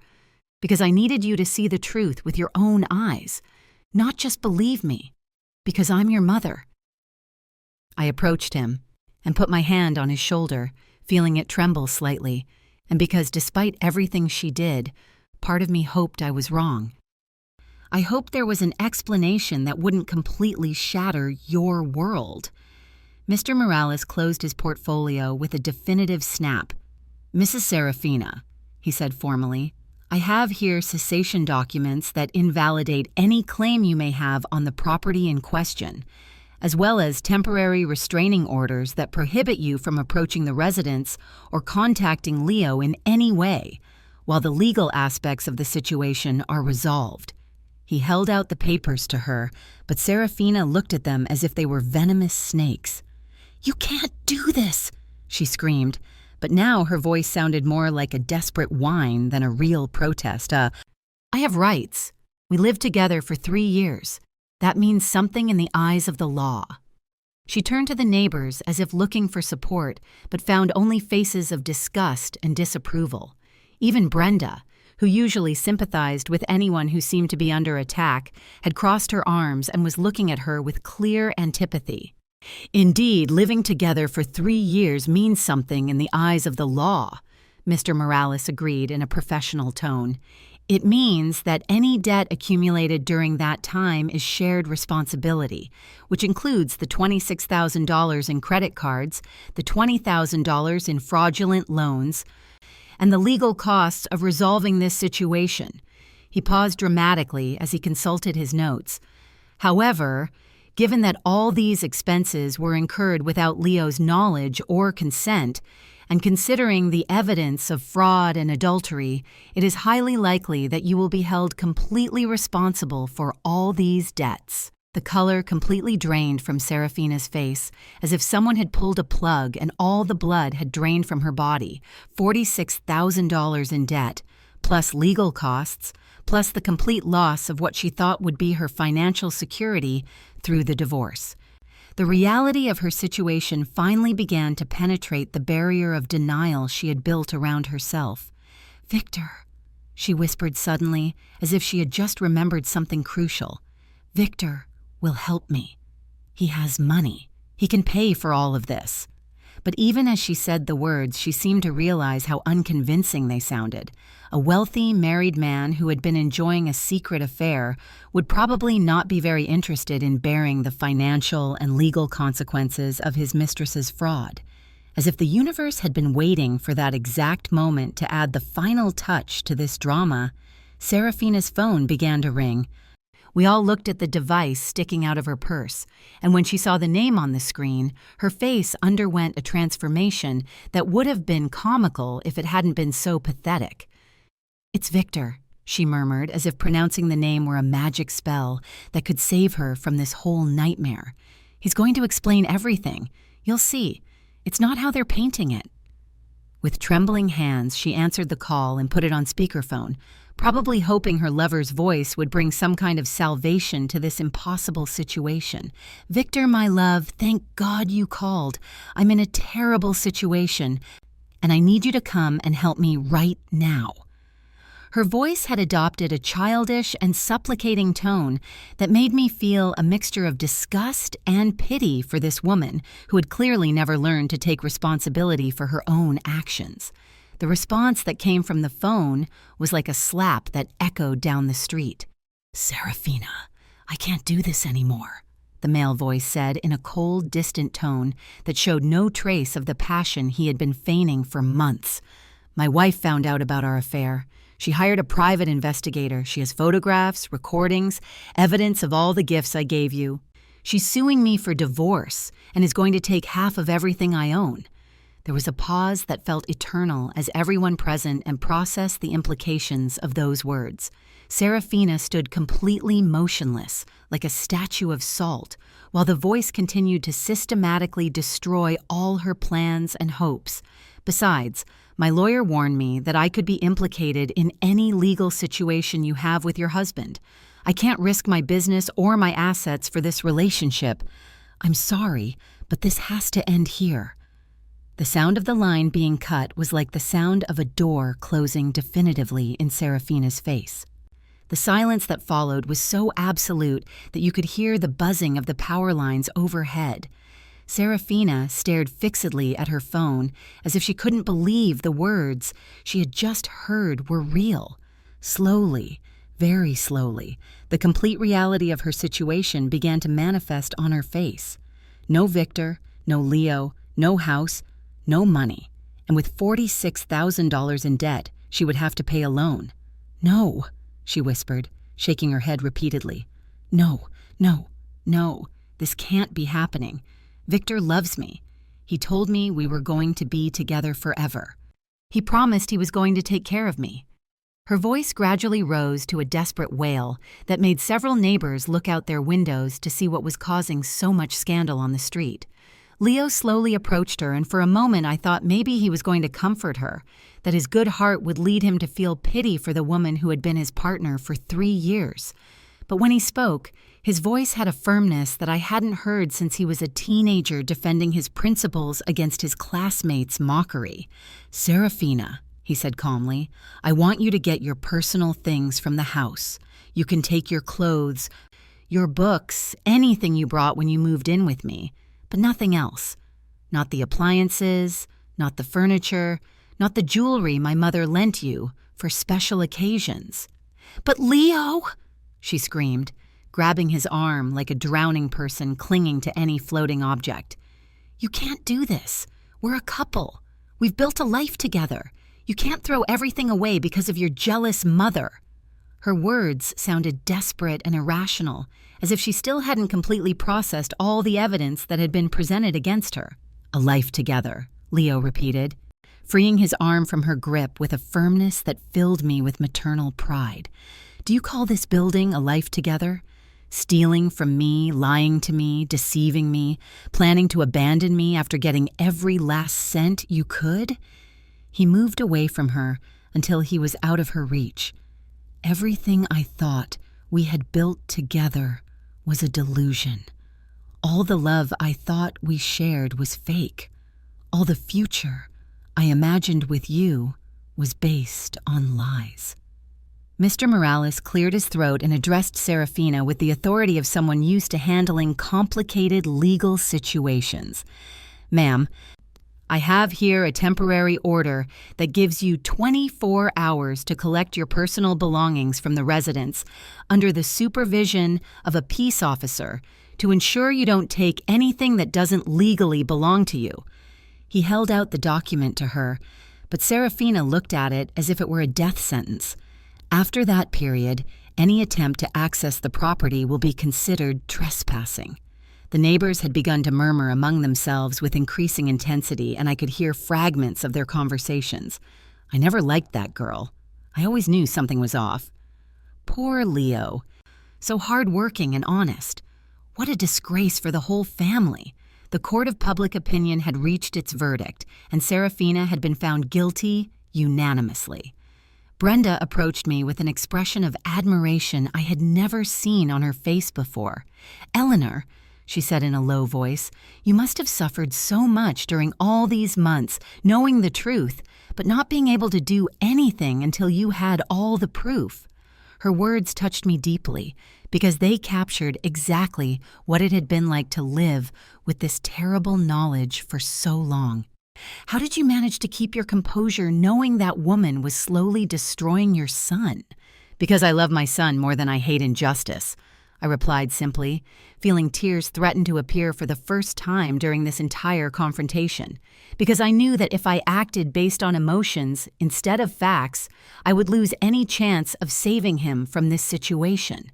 Speaker 1: Because I needed you to see the truth with your own eyes, not just believe me. Because I'm your mother." I approached him and put my hand on his shoulder, feeling it tremble slightly, and because despite everything she did, part of me hoped I was wrong. I hoped there was an explanation that wouldn't completely shatter your world. Mr. Morales closed his portfolio with a definitive snap. "Mrs. Serafina," he said formally, "I have here cessation documents that invalidate any claim you may have on the property in question, as well as temporary restraining orders that prohibit you from approaching the residence or contacting Leo in any way, while the legal aspects of the situation are resolved." He held out the papers to her, but Serafina looked at them as if they were venomous snakes. "You can't do this!" she screamed, but now her voice sounded more like a desperate whine than a real protest. "I have rights. We lived together for 3 years. That means something in the eyes of the law." She turned to the neighbors as if looking for support, but found only faces of disgust and disapproval. Even Brenda, who usually sympathized with anyone who seemed to be under attack, had crossed her arms and was looking at her with clear antipathy. "Indeed, living together for 3 years means something in the eyes of the law," Mr. Morales agreed in a professional tone. "It means that any debt accumulated during that time is shared responsibility, which includes the $26,000 in credit cards, the $20,000 in fraudulent loans, and the legal costs of resolving this situation." He paused dramatically as he consulted his notes. "However, given that all these expenses were incurred without Leo's knowledge or consent, and considering the evidence of fraud and adultery, it is highly likely that you will be held completely responsible for all these debts." The color completely drained from Serafina's face, as if someone had pulled a plug and all the blood had drained from her body. $46,000 in debt, plus legal costs, plus the complete loss of what she thought would be her financial security through the divorce. The reality of her situation finally began to penetrate the barrier of denial she had built around herself. "Victor," she whispered suddenly, as if she had just remembered something crucial. "Victor will help me. He has money. He can pay for all of this." But even as she said the words, she seemed to realize how unconvincing they sounded. A wealthy, married man who had been enjoying a secret affair would probably not be very interested in bearing the financial and legal consequences of his mistress's fraud. As if the universe had been waiting for that exact moment to add the final touch to this drama, Serafina's phone began to ring. We all looked at the device sticking out of her purse, and when she saw the name on the screen, her face underwent a transformation that would have been comical if it hadn't been so pathetic. "It's Victor," she murmured, as if pronouncing the name were a magic spell that could save her from this whole nightmare. "He's going to explain everything. You'll see. It's not how they're painting it." With trembling hands, she answered the call and put it on speakerphone, probably hoping her lover's voice would bring some kind of salvation to this impossible situation. "Victor, my love, thank God you called. I'm in a terrible situation, and I need you to come and help me right now." Her voice had adopted a childish and supplicating tone that made me feel a mixture of disgust and pity for this woman who had clearly never learned to take responsibility for her own actions. The response that came from the phone was like a slap that echoed down the street. "Serafina, I can't do this anymore," the male voice said in a cold, distant tone that showed no trace of the passion he had been feigning for months. "My wife found out about our affair. She hired a private investigator. She has photographs, recordings, evidence of all the gifts I gave you. She's suing me for divorce and is going to take half of everything I own." There was a pause that felt eternal as everyone present and processed the implications of those words. Serafina stood completely motionless, like a statue of salt, while the voice continued to systematically destroy all her plans and hopes. Besides, my lawyer warned me that I could be implicated in any legal situation you have with your husband. I can't risk my business or my assets for this relationship. I'm sorry, but this has to end here. The sound of the line being cut was like the sound of a door closing definitively in Serafina's face. The silence that followed was so absolute that you could hear the buzzing of the power lines overhead. Serafina stared fixedly at her phone as if she couldn't believe the words she had just heard were real. Slowly, very slowly, the complete reality of her situation began to manifest on her face. No Victor, no Leo, no house, no money, and with $46,000 in debt, she would have to pay a loan. "No," she whispered, shaking her head repeatedly. "No, no, no, this can't be happening. Victor loves me. He told me we were going to be together forever. He promised he was going to take care of me." Her voice gradually rose to a desperate wail that made several neighbors look out their windows to see what was causing so much scandal on the street. Leo slowly approached her, and for a moment I thought maybe he was going to comfort her, that his good heart would lead him to feel pity for the woman who had been his partner for 3 years. But when he spoke, his voice had a firmness that I hadn't heard since he was a teenager defending his principles against his classmates' mockery. "Serafina," he said calmly, "I want you to get your personal things from the house. You can take your clothes, your books, anything you brought when you moved in with me, but nothing else. Not the appliances, not the furniture, not the jewelry my mother lent you for special occasions." "But Leo!" she screamed, grabbing his arm like a drowning person clinging to any floating object. "You can't do this. We're a couple. We've built a life together. You can't throw everything away because of your jealous mother." Her words sounded desperate and irrational, as if she still hadn't completely processed all the evidence that had been presented against her. "A life together," Leo repeated, freeing his arm from her grip with a firmness that filled me with maternal pride. "Do you call this building a life together? Stealing from me, lying to me, deceiving me, planning to abandon me after getting every last cent you could?" He moved away from her until he was out of her reach. "Everything I thought we had built together was a delusion. All the love I thought we shared was fake. All the future I imagined with you was based on lies." Mr. Morales cleared his throat and addressed Serafina with the authority of someone used to handling complicated legal situations. "Ma'am, I have here a temporary order that gives you 24 hours to collect your personal belongings from the residence under the supervision of a peace officer to ensure you don't take anything that doesn't legally belong to you." He held out the document to her, but Serafina looked at it as if it were a death sentence. "After that period, any attempt to access the property will be considered trespassing." The neighbors had begun to murmur among themselves with increasing intensity, and I could hear fragments of their conversations. "I never liked that girl. I always knew something was off. Poor Leo. So hard-working and honest. What a disgrace for the whole family. The court of public opinion had reached its verdict, and Serafina had been found guilty unanimously. Brenda approached me with an expression of admiration I had never seen on her face before. "Eleanor," she said in a low voice, "you must have suffered so much during all these months, knowing the truth, but not being able to do anything until you had all the proof." Her words touched me deeply because they captured exactly what it had been like to live with this terrible knowledge for so long. "How did you manage to keep your composure knowing that woman was slowly destroying your son?" "Because I love my son more than I hate injustice," I replied simply, feeling tears threaten to appear for the first time during this entire confrontation. Because I knew that if I acted based on emotions instead of facts, I would lose any chance of saving him from this situation.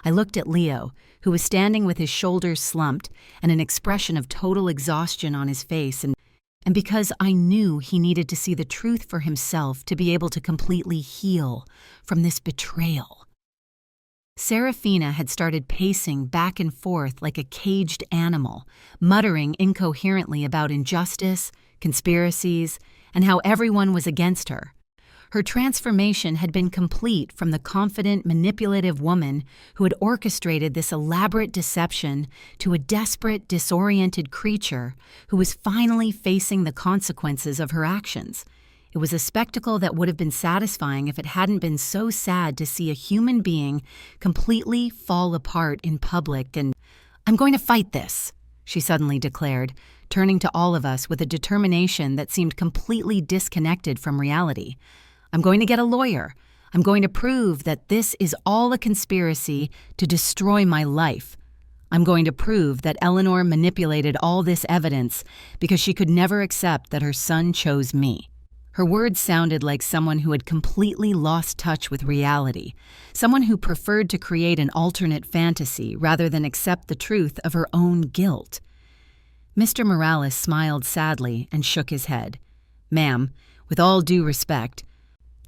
Speaker 1: I looked at Leo, who was standing with his shoulders slumped and an expression of total exhaustion on his face, and because I knew he needed to see the truth for himself to be able to completely heal from this betrayal. Serafina had started pacing back and forth like a caged animal, muttering incoherently about injustice, conspiracies, and how everyone was against her. Her transformation had been complete from the confident, manipulative woman who had orchestrated this elaborate deception to a desperate, disoriented creature who was finally facing the consequences of her actions. It was a spectacle that would have been satisfying if it hadn't been so sad to see a human being completely fall apart in public. And "I'm going to fight this," she suddenly declared, turning to all of us with a determination that seemed completely disconnected from reality. "I'm going to get a lawyer. I'm going to prove that this is all a conspiracy to destroy my life. I'm going to prove that Eleanor manipulated all this evidence because she could never accept that her son chose me." Her words sounded like someone who had completely lost touch with reality, someone who preferred to create an alternate fantasy rather than accept the truth of her own guilt. Mr. Morales smiled sadly and shook his head. "Ma'am, with all due respect,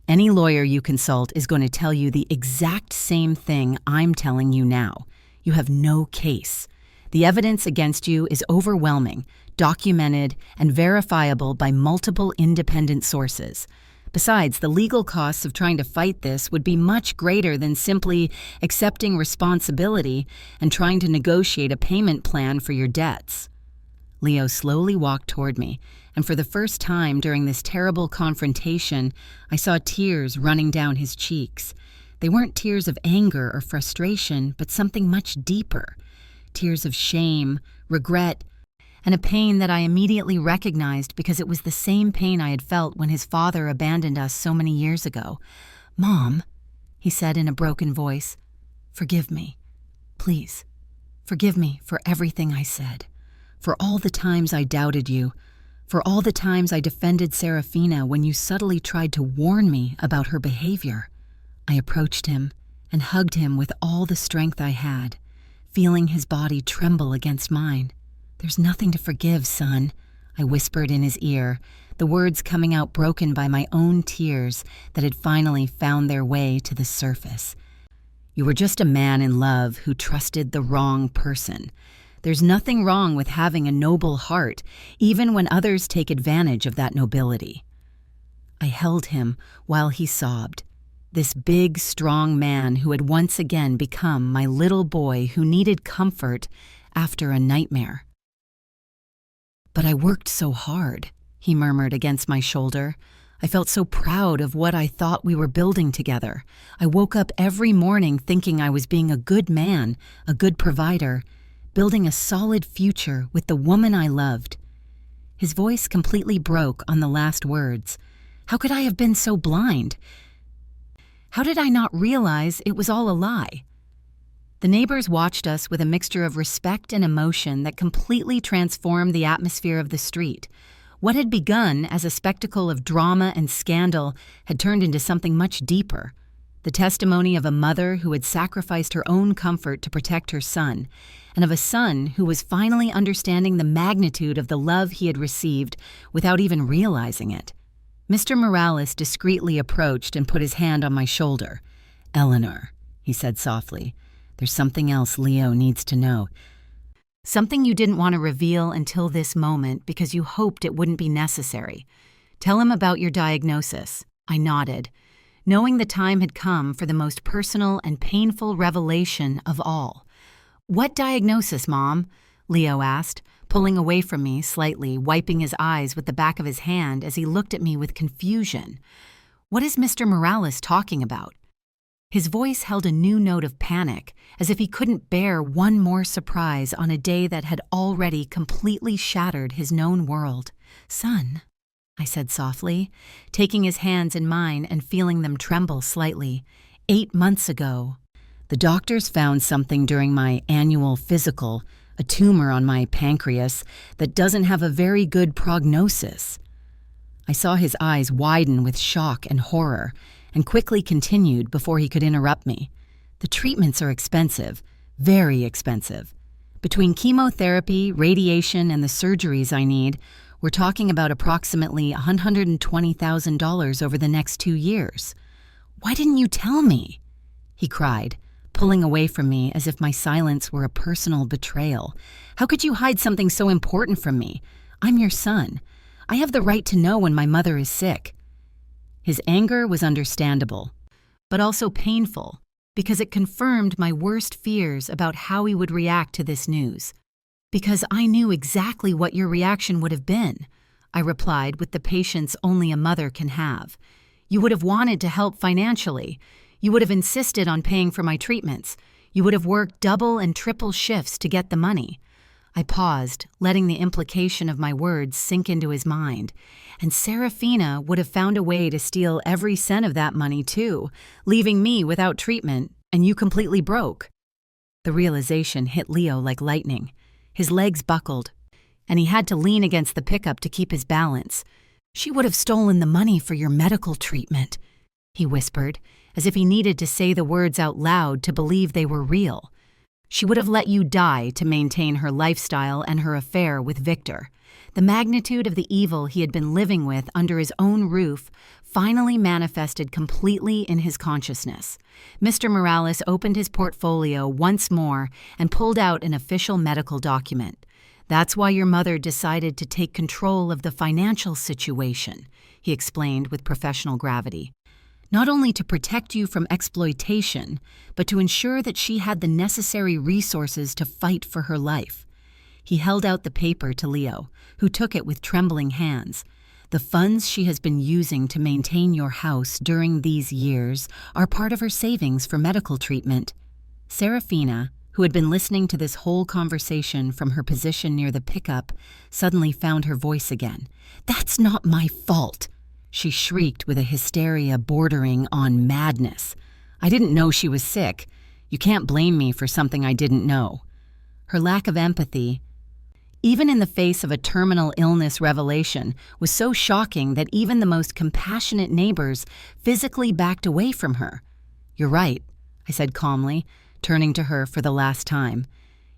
Speaker 1: any lawyer you consult is going to tell you the exact same thing I'm telling you now. You have no case. The evidence against you is overwhelming, documented, and verifiable by multiple independent sources. Besides, the legal costs of trying to fight this would be much greater than simply accepting responsibility and trying to negotiate a payment plan for your debts." Leo slowly walked toward me, and for the first time during this terrible confrontation, I saw tears running down his cheeks. They weren't tears of anger or frustration, but something much deeper. Tears of shame, regret, and a pain that I immediately recognized because it was the same pain I had felt when his father abandoned us so many years ago. "Mom," he said in a broken voice, "forgive me. Please, forgive me for everything I said, for all the times I doubted you, for all the times I defended Serafina when you subtly tried to warn me about her behavior." I approached him and hugged him with all the strength I had, feeling his body tremble against mine. "There's nothing to forgive, son," I whispered in his ear, the words coming out broken by my own tears that had finally found their way to the surface. "You were just a man in love who trusted the wrong person. There's nothing wrong with having a noble heart, even when others take advantage of that nobility." I held him while he sobbed. This big, strong man who had once again become my little boy who needed comfort after a nightmare. "But I worked so hard," he murmured against my shoulder. "I felt so proud of what I thought we were building together. I woke up every morning thinking I was being a good man, a good provider, building a solid future with the woman I loved." His voice completely broke on the last words. How could I have been so blind? How did I not realize it was all a lie? The neighbors watched us with a mixture of respect and emotion that completely transformed the atmosphere of the street. What had begun as a spectacle of drama and scandal had turned into something much deeper. The testimony of a mother who had sacrificed her own comfort to protect her son, and of a son who was finally understanding the magnitude of the love he had received without even realizing it. Mr. Morales discreetly approached and put his hand on my shoulder. "Eleanor," he said softly, "there's something else Leo needs to know. Something you didn't want to reveal until this moment because you hoped it wouldn't be necessary. Tell him about your diagnosis. I nodded, knowing the time had come for the most personal and painful revelation of all. What diagnosis, Mom? Leo asked, pulling away from me slightly, wiping his eyes with the back of his hand as he looked at me with confusion. What is Mr. Morales talking about? His voice held a new note of panic, as if he couldn't bear one more surprise on a day that had already completely shattered his known world. Son, I said softly, taking his hands in mine and feeling them tremble slightly. 8 months ago, the doctors found something during my annual physical, a tumor on my pancreas that doesn't have a very good prognosis. I saw his eyes widen with shock and horror, and quickly continued before he could interrupt me. The treatments are expensive, very expensive. Between chemotherapy, radiation, and the surgeries I need, we're talking about approximately $120,000 over the next 2 years. Why didn't you tell me? He cried, pulling away from me as if my silence were a personal betrayal. How could you hide something so important from me? I'm your son. I have the right to know when my mother is sick. His anger was understandable, but also painful, because it confirmed my worst fears about how he would react to this news. Because I knew exactly what your reaction would have been, I replied with the patience only a mother can have. You would have wanted to help financially. You would have insisted on paying for my treatments. You would have worked double and triple shifts to get the money. I paused, letting the implication of my words sink into his mind. And Serafina would have found a way to steal every cent of that money too, leaving me without treatment, and you completely broke. The realization hit Leo like lightning. His legs buckled, and he had to lean against the pickup to keep his balance. She would have stolen the money for your medical treatment, he whispered, as if he needed to say the words out loud to believe they were real. She would have let you die to maintain her lifestyle and her affair with Victor. The magnitude of the evil he had been living with under his own roof finally manifested completely in his consciousness. Mr. Morales opened his portfolio once more and pulled out an official medical document. That's why your mother decided to take control of the financial situation, he explained with professional gravity. Not only to protect you from exploitation, but to ensure that she had the necessary resources to fight for her life. He held out the paper to Leo, who took it with trembling hands. The funds she has been using to maintain your house during these years are part of her savings for medical treatment. Serafina, who had been listening to this whole conversation from her position near the pickup, suddenly found her voice again. "That's not my fault!" She shrieked with a hysteria bordering on madness. "I didn't know she was sick. You can't blame me for something I didn't know." Her lack of empathy, even in the face of a terminal illness revelation, was so shocking that even the most compassionate neighbors physically backed away from her. "You're right," I said calmly, turning to her for the last time.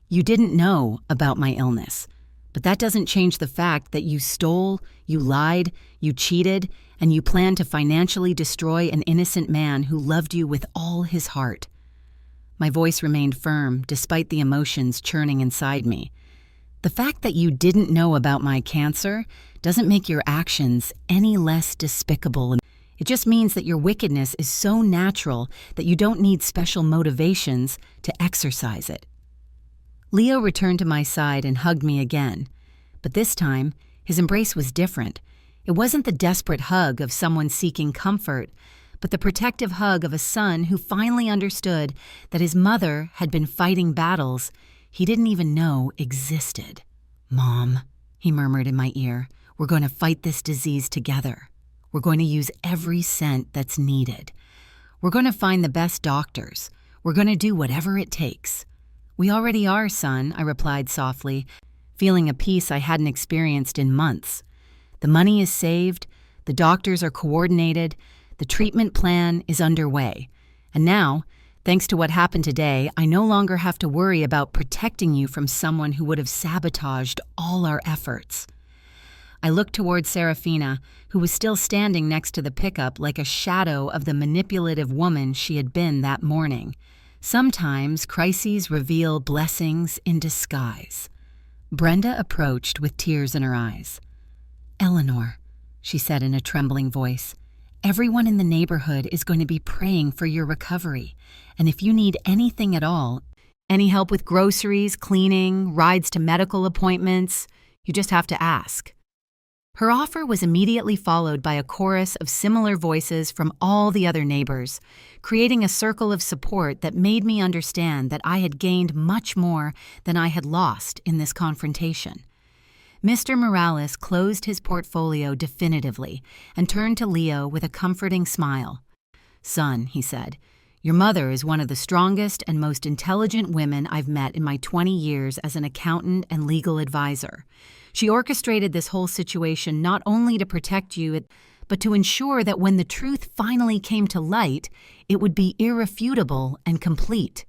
Speaker 1: "You didn't know about my illness. But that doesn't change the fact that you stole, you lied, you cheated, and you planned to financially destroy an innocent man who loved you with all his heart." My voice remained firm despite the emotions churning inside me. "The fact that you didn't know about my cancer doesn't make your actions any less despicable. It just means that your wickedness is so natural that you don't need special motivations to exercise it." Leo returned to my side and hugged me again, but this time his embrace was different. It wasn't the desperate hug of someone seeking comfort, but the protective hug of a son who finally understood that his mother had been fighting battles he didn't even know existed. "Mom," he murmured in my ear, "we're going to fight this disease together. We're going to use every cent that's needed. We're going to find the best doctors. We're going to do whatever it takes." "We already are, son," I replied softly, feeling a peace I hadn't experienced in months. "The money is saved, the doctors are coordinated, the treatment plan is underway. And now, thanks to what happened today, I no longer have to worry about protecting you from someone who would have sabotaged all our efforts." I looked toward Serafina, who was still standing next to the pickup like a shadow of the manipulative woman she had been that morning. Sometimes crises reveal blessings in disguise. Brenda approached with tears in her eyes. "Eleanor," she said in a trembling voice, "everyone in the neighborhood is going to be praying for your recovery, and if you need anything at all, any help with groceries, cleaning, rides to medical appointments, you just have to ask." Her offer was immediately followed by a chorus of similar voices from all the other neighbors, creating a circle of support that made me understand that I had gained much more than I had lost in this confrontation. Mr. Morales closed his portfolio definitively and turned to Leo with a comforting smile. "Son," he said, "your mother is one of the strongest and most intelligent women I've met in my 20 years as an accountant and legal advisor. She orchestrated this whole situation not only to protect you, but to ensure that when the truth finally came to light, it would be irrefutable and complete."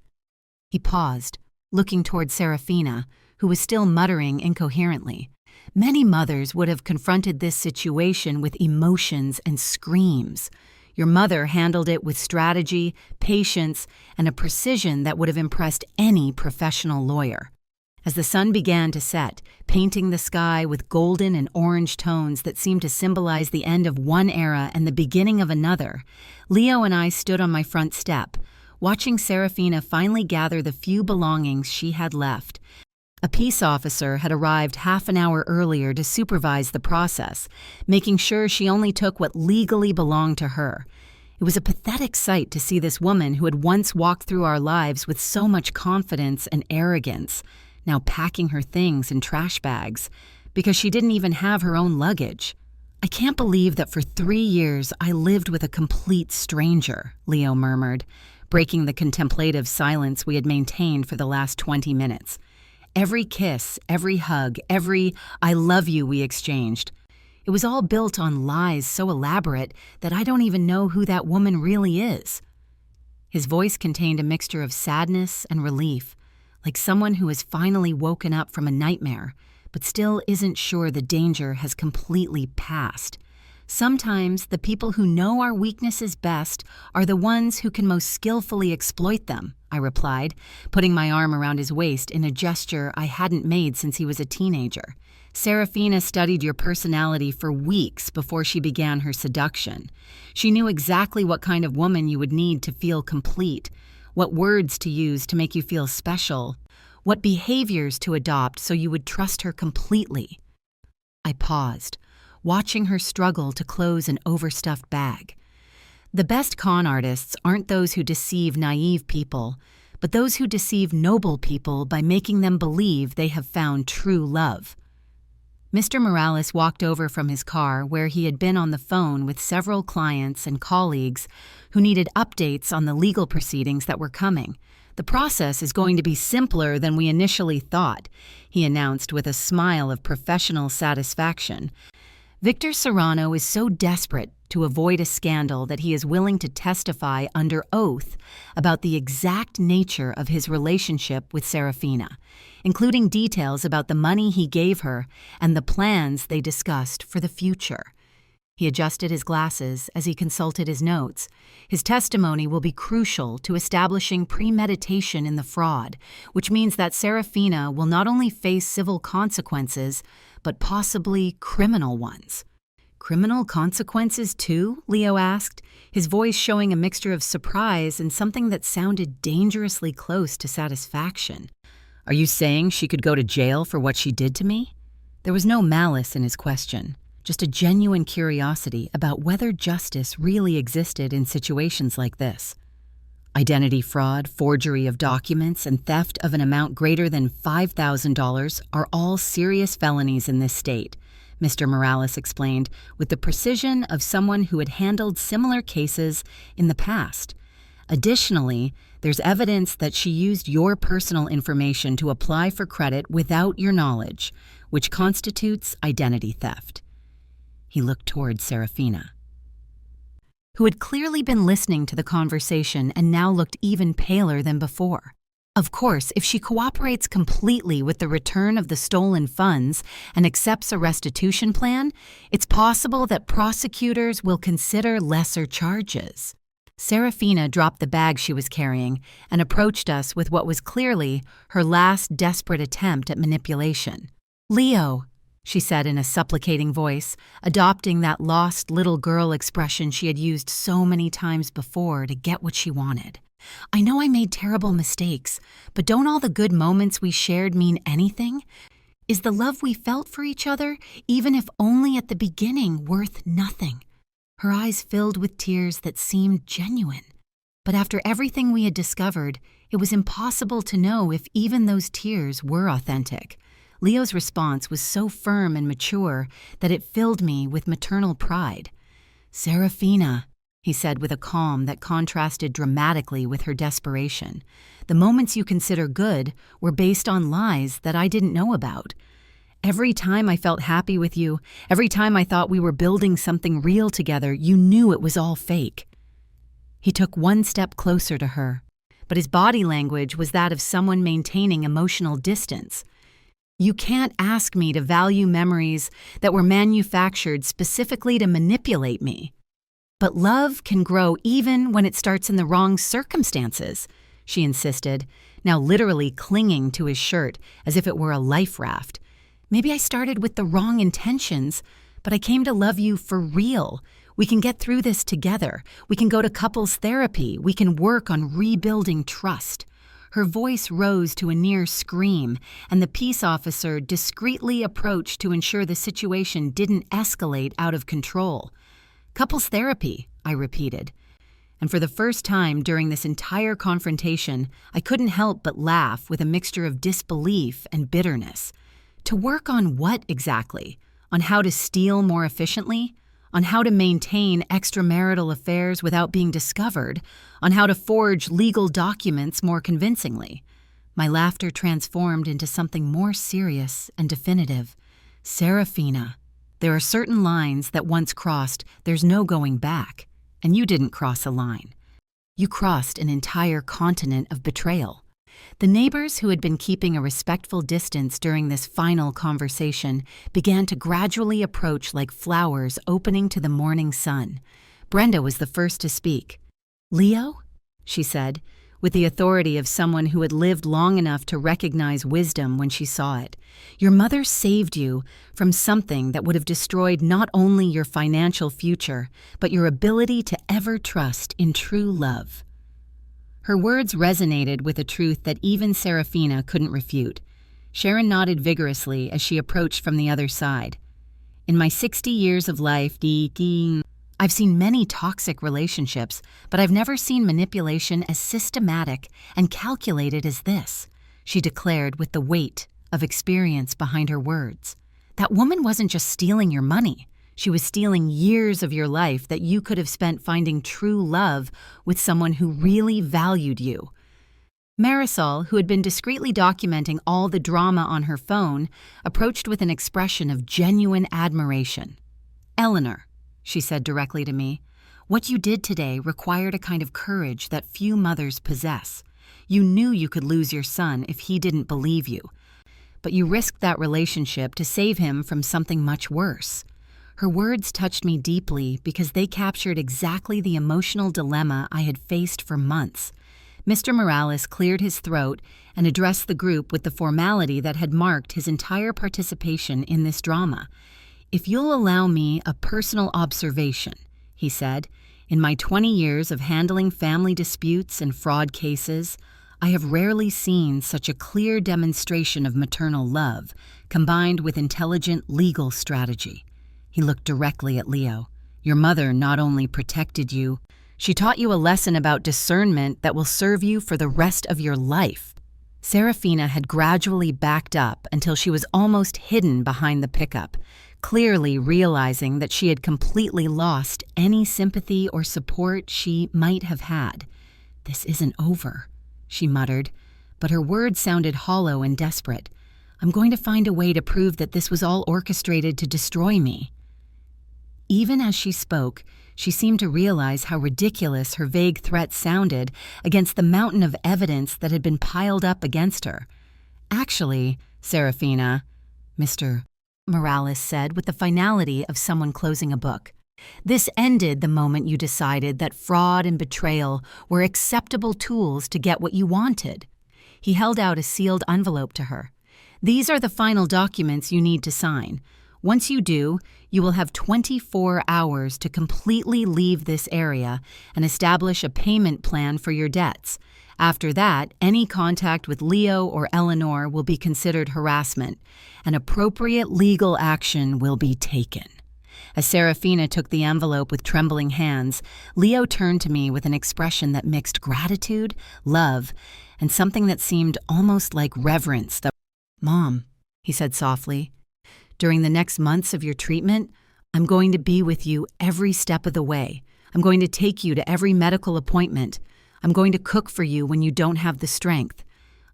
Speaker 1: He paused, looking toward Serafina, who was still muttering incoherently. Many mothers would have confronted this situation with emotions and screams. Your mother handled it with strategy, patience, and a precision that would have impressed any professional lawyer. As the sun began to set, painting the sky with golden and orange tones that seemed to symbolize the end of one era and the beginning of another, Leo and I stood on my front step, watching Serafina finally gather the few belongings she had left. A peace officer had arrived half an hour earlier to supervise the process, making sure she only took what legally belonged to her. It was a pathetic sight to see this woman who had once walked through our lives with so much confidence and arrogance, now packing her things in trash bags, because she didn't even have her own luggage. "I can't believe that for 3 years I lived with a complete stranger," Leo murmured, breaking the contemplative silence we had maintained for the last 20 minutes. Every kiss, every hug, every "I love you" we exchanged. It was all built on lies so elaborate that I don't even know who that woman really is. His voice contained a mixture of sadness and relief, like someone who has finally woken up from a nightmare, but still isn't sure the danger has completely passed. Sometimes the people who know our weaknesses best are the ones who can most skillfully exploit them, I replied, putting my arm around his waist in a gesture I hadn't made since he was a teenager. "Serafina studied your personality for weeks before she began her seduction. She knew exactly what kind of woman you would need to feel complete, what words to use to make you feel special, what behaviors to adopt so you would trust her completely." I paused, watching her struggle to close an overstuffed bag. The best con artists aren't those who deceive naive people, but those who deceive noble people by making them believe they have found true love. Mr. Morales walked over from his car where he had been on the phone with several clients and colleagues who needed updates on the legal proceedings that were coming. "The process is going to be simpler than we initially thought," he announced with a smile of professional satisfaction. "Victor Serrano is so desperate to avoid a scandal that he is willing to testify under oath about the exact nature of his relationship with Serafina, including details about the money he gave her and the plans they discussed for the future." He adjusted his glasses as he consulted his notes. His testimony will be crucial to establishing premeditation in the fraud, which means that Serafina will not only face civil consequences, but possibly criminal ones. "Criminal consequences too?" Leo asked, his voice showing a mixture of surprise and something that sounded dangerously close to satisfaction. "Are you saying she could go to jail for what she did to me?" There was no malice in his question, just a genuine curiosity about whether justice really existed in situations like this. Identity fraud, forgery of documents, and theft of an amount greater than $5,000 are all serious felonies in this state, Mr. Morales explained with the precision of someone who had handled similar cases in the past. Additionally, there's evidence that she used your personal information to apply for credit without your knowledge, which constitutes identity theft. He looked toward Serafina, who had clearly been listening to the conversation and now looked even paler than before. Of course, if she cooperates completely with the return of the stolen funds and accepts a restitution plan, it's possible that prosecutors will consider lesser charges. Serafina dropped the bag she was carrying and approached us with what was clearly her last desperate attempt at manipulation. "Leo," she said in a supplicating voice, adopting that lost little girl expression she had used so many times before to get what she wanted. "I know I made terrible mistakes, but don't all the good moments we shared mean anything? Is the love we felt for each other, even if only at the beginning, worth nothing?" Her eyes filled with tears that seemed genuine. But after everything we had discovered, it was impossible to know if even those tears were authentic. Leo's response was so firm and mature that it filled me with maternal pride. "Serafina," he said with a calm that contrasted dramatically with her desperation, "the moments you consider good were based on lies that I didn't know about. Every time I felt happy with you, every time I thought we were building something real together, you knew it was all fake." He took one step closer to her, but his body language was that of someone maintaining emotional distance. "You can't ask me to value memories that were manufactured specifically to manipulate me. But love can grow even when it starts in the wrong circumstances," she insisted, now literally clinging to his shirt as if it were a life raft. "Maybe I started with the wrong intentions, but I came to love you for real. We can get through this together. We can go to couples therapy. We can work on rebuilding trust." Her voice rose to a near scream, and the peace officer discreetly approached to ensure the situation didn't escalate out of control. "Couples therapy," I repeated. And for the first time during this entire confrontation, I couldn't help but laugh with a mixture of disbelief and bitterness. To work on what exactly? On how to steal more efficiently? On how to maintain extramarital affairs without being discovered? On how to forge legal documents more convincingly? My laughter transformed into something more serious and definitive. "Serafina, there are certain lines that once crossed, there's no going back. And you didn't cross a line. You crossed an entire continent of betrayal." The neighbors who had been keeping a respectful distance during this final conversation began to gradually approach like flowers opening to the morning sun. Brenda was the first to speak. "Leo," she said, with the authority of someone who had lived long enough to recognize wisdom when she saw it, "your mother saved you from something that would have destroyed not only your financial future, but your ability to ever trust in true love." Her words resonated with a truth that even Serafina couldn't refute. Sharon nodded vigorously as she approached from the other side. "In my 60 years of life, I've seen many toxic relationships, but I've never seen manipulation as systematic and calculated as this," she declared with the weight of experience behind her words. "That woman wasn't just stealing your money. She was stealing years of your life that you could have spent finding true love with someone who really valued you." Marisol, who had been discreetly documenting all the drama on her phone, approached with an expression of genuine admiration. "Eleanor," she said directly to me, "what you did today required a kind of courage that few mothers possess. You knew you could lose your son if he didn't believe you, but you risked that relationship to save him from something much worse." Her words touched me deeply because they captured exactly the emotional dilemma I had faced for months. Mr. Morales cleared his throat and addressed the group with the formality that had marked his entire participation in this drama. "If you'll allow me a personal observation," he said, "in my 20 years of handling family disputes and fraud cases, I have rarely seen such a clear demonstration of maternal love, combined with intelligent legal strategy." He looked directly at Leo. "Your mother not only protected you, she taught you a lesson about discernment that will serve you for the rest of your life." Serafina had gradually backed up until she was almost hidden behind the pickup, clearly realizing that she had completely lost any sympathy or support she might have had. "This isn't over," she muttered, but her words sounded hollow and desperate. "I'm going to find a way to prove that this was all orchestrated to destroy me." Even as she spoke, she seemed to realize how ridiculous her vague threat sounded against the mountain of evidence that had been piled up against her. "Actually, Serafina," Mr. Morales said with the finality of someone closing a book, This ended the moment you decided that fraud and betrayal were acceptable tools to get what you wanted. He held out a sealed envelope to her. These are the final documents you need to sign. Once you do, you will have 24 hours to completely leave this area and establish a payment plan for your debts. After that, any contact with Leo or Eleanor will be considered harassment, and appropriate legal action will be taken. As Serafina took the envelope with trembling hands, Leo turned to me with an expression that mixed gratitude, love, and something that seemed almost like reverence. "Mom," he said softly, "during the next months of your treatment, I'm going to be with you every step of the way. I'm going to take you to every medical appointment. I'm going to cook for you when you don't have the strength.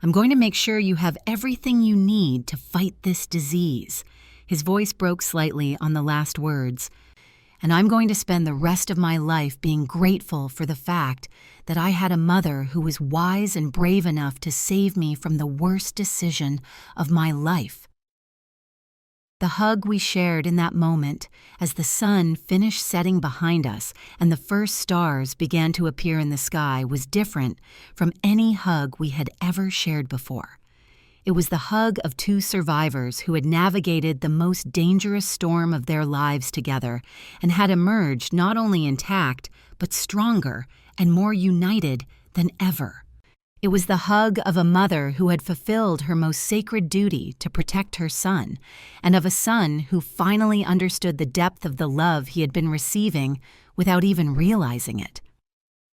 Speaker 1: I'm going to make sure you have everything you need to fight this disease." His voice broke slightly on the last words. "And I'm going to spend the rest of my life being grateful for the fact that I had a mother who was wise and brave enough to save me from the worst decision of my life." The hug we shared in that moment, as the sun finished setting behind us and the first stars began to appear in the sky, was different from any hug we had ever shared before. It was the hug of two survivors who had navigated the most dangerous storm of their lives together and had emerged not only intact, but stronger and more united than ever. It was the hug of a mother who had fulfilled her most sacred duty to protect her son, and of a son who finally understood the depth of the love he had been receiving without even realizing it.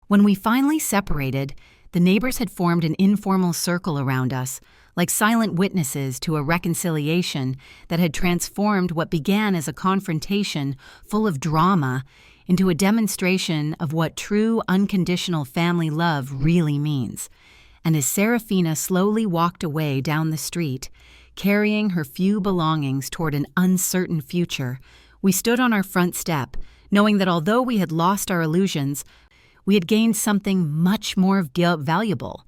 Speaker 1: When we finally separated, the neighbors had formed an informal circle around us, like silent witnesses to a reconciliation that had transformed what began as a confrontation full of drama into a demonstration of what true unconditional family love really means. And as Serafina slowly walked away down the street, carrying her few belongings toward an uncertain future, we stood on our front step, knowing that although we had lost our illusions, we had gained something much more valuable: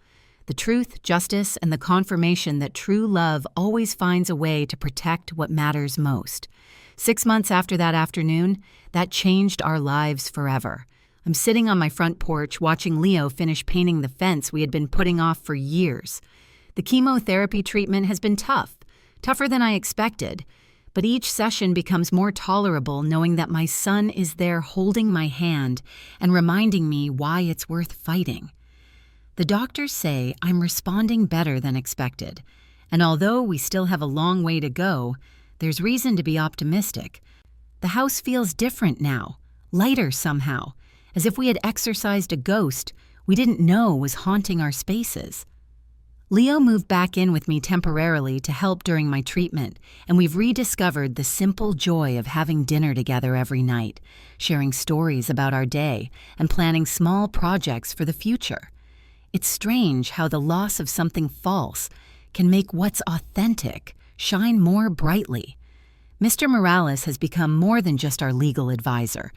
Speaker 1: the truth, justice, and the confirmation that true love always finds a way to protect what matters most. 6 months after that afternoon, that changed our lives forever. I'm sitting on my front porch watching Leo finish painting the fence we had been putting off for years. The chemotherapy treatment has been tougher than I expected, but each session becomes more tolerable knowing that my son is there holding my hand and reminding me why it's worth fighting. The doctors say I'm responding better than expected, and although we still have a long way to go, there's reason to be optimistic. The house feels different now, lighter somehow, as if we had exorcised a ghost we didn't know was haunting our spaces. Leo moved back in with me temporarily to help during my treatment, and we've rediscovered the simple joy of having dinner together every night, sharing stories about our day, and planning small projects for the future. It's strange how the loss of something false can make what's authentic shine more brightly. Mr. Morales has become more than just our legal advisor.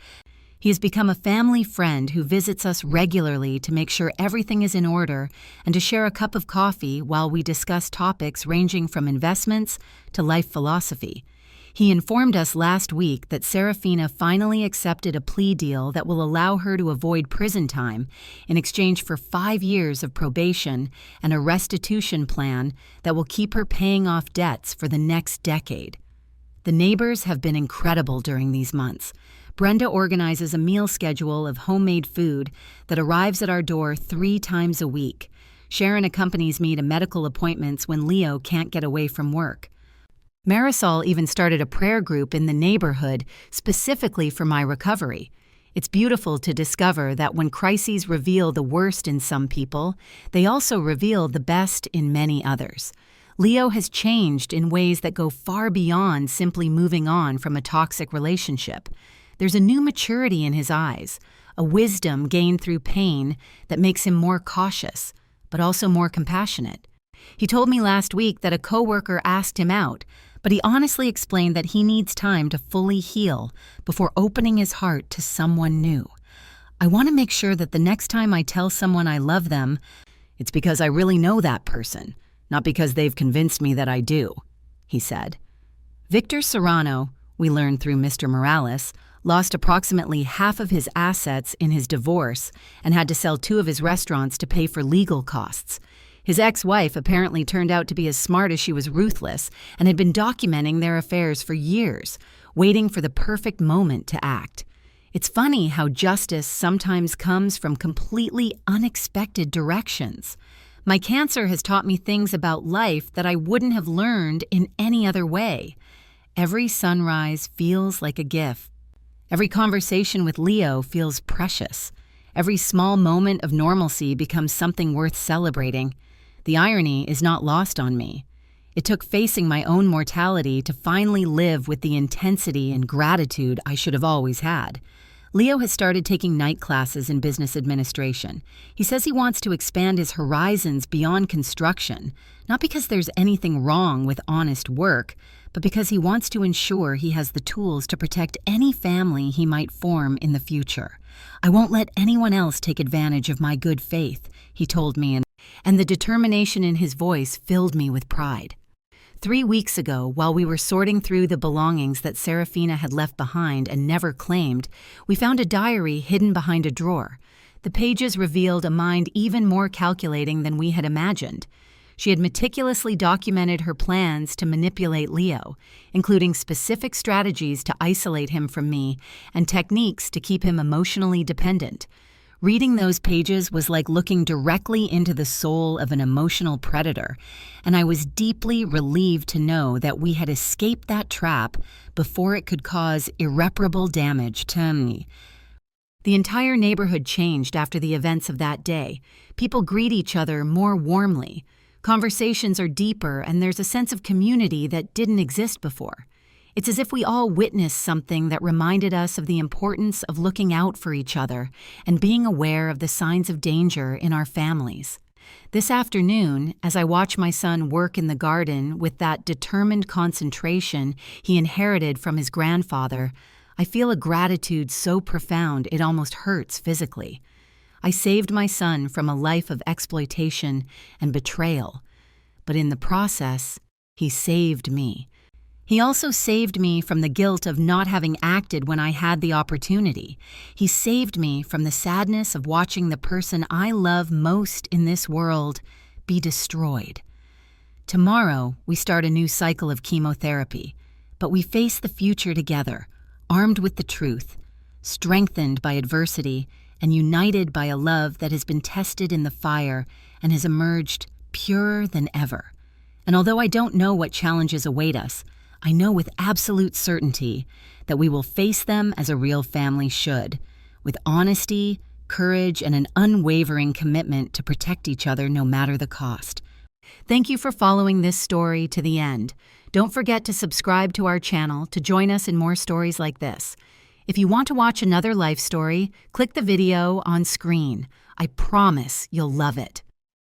Speaker 1: He has become a family friend who visits us regularly to make sure everything is in order and to share a cup of coffee while we discuss topics ranging from investments to life philosophy. He informed us last week that Serafina finally accepted a plea deal that will allow her to avoid prison time in exchange for 5 years of probation and a restitution plan that will keep her paying off debts for the next decade. The neighbors have been incredible during these months. Brenda organizes a meal schedule of homemade food that arrives at our door 3 times a week. Sharon accompanies me to medical appointments when Leo can't get away from work. Marisol even started a prayer group in the neighborhood specifically for my recovery. It's beautiful to discover that when crises reveal the worst in some people, they also reveal the best in many others. Leo has changed in ways that go far beyond simply moving on from a toxic relationship. There's a new maturity in his eyes, a wisdom gained through pain that makes him more cautious, but also more compassionate. He told me last week that a coworker asked him out, but he honestly explained that he needs time to fully heal before opening his heart to someone new. I want to make sure that the next time I tell someone I love them, it's because I really know that person, not because they've convinced me that I do, he said. Victor Serrano, we learned through Mr. Morales, lost approximately half of his assets in his divorce, and had to sell 2 of his restaurants to pay for legal costs. His ex-wife apparently turned out to be as smart as she was ruthless and had been documenting their affairs for years, waiting for the perfect moment to act. It's funny how justice sometimes comes from completely unexpected directions. My cancer has taught me things about life that I wouldn't have learned in any other way. Every sunrise feels like a gift. Every conversation with Leo feels precious. Every small moment of normalcy becomes something worth celebrating. The irony is not lost on me. It took facing my own mortality to finally live with the intensity and gratitude I should have always had. Leo has started taking night classes in business administration. He says he wants to expand his horizons beyond construction, not because there's anything wrong with honest work, but because he wants to ensure he has the tools to protect any family he might form in the future. "I won't let anyone else take advantage of my good faith," he told me, and the determination in his voice filled me with pride. 3 weeks ago, while we were sorting through the belongings that Serafina had left behind and never claimed, we found a diary hidden behind a drawer. The pages revealed a mind even more calculating than we had imagined. She had meticulously documented her plans to manipulate Leo, including specific strategies to isolate him from me and techniques to keep him emotionally dependent. Reading those pages was like looking directly into the soul of an emotional predator, and I was deeply relieved to know that we had escaped that trap before it could cause irreparable damage to me. The entire neighborhood changed after the events of that day. People greet each other more warmly. Conversations are deeper, and there's a sense of community that didn't exist before. It's as if we all witnessed something that reminded us of the importance of looking out for each other and being aware of the signs of danger in our families. This afternoon, as I watch my son work in the garden with that determined concentration he inherited from his grandfather, I feel a gratitude so profound it almost hurts physically. I saved my son from a life of exploitation and betrayal, but in the process, he saved me. He also saved me from the guilt of not having acted when I had the opportunity. He saved me from the sadness of watching the person I love most in this world be destroyed. Tomorrow, we start a new cycle of chemotherapy, but we face the future together, armed with the truth, strengthened by adversity, and united by a love that has been tested in the fire and has emerged purer than ever. And although I don't know what challenges await us, I know with absolute certainty that we will face them as a real family should, with honesty, courage, and an unwavering commitment to protect each other no matter the cost. Thank you for following this story to the end. Don't forget to subscribe to our channel to join us in more stories like this. If you want to watch another life story, click the video on screen. I promise you'll love it.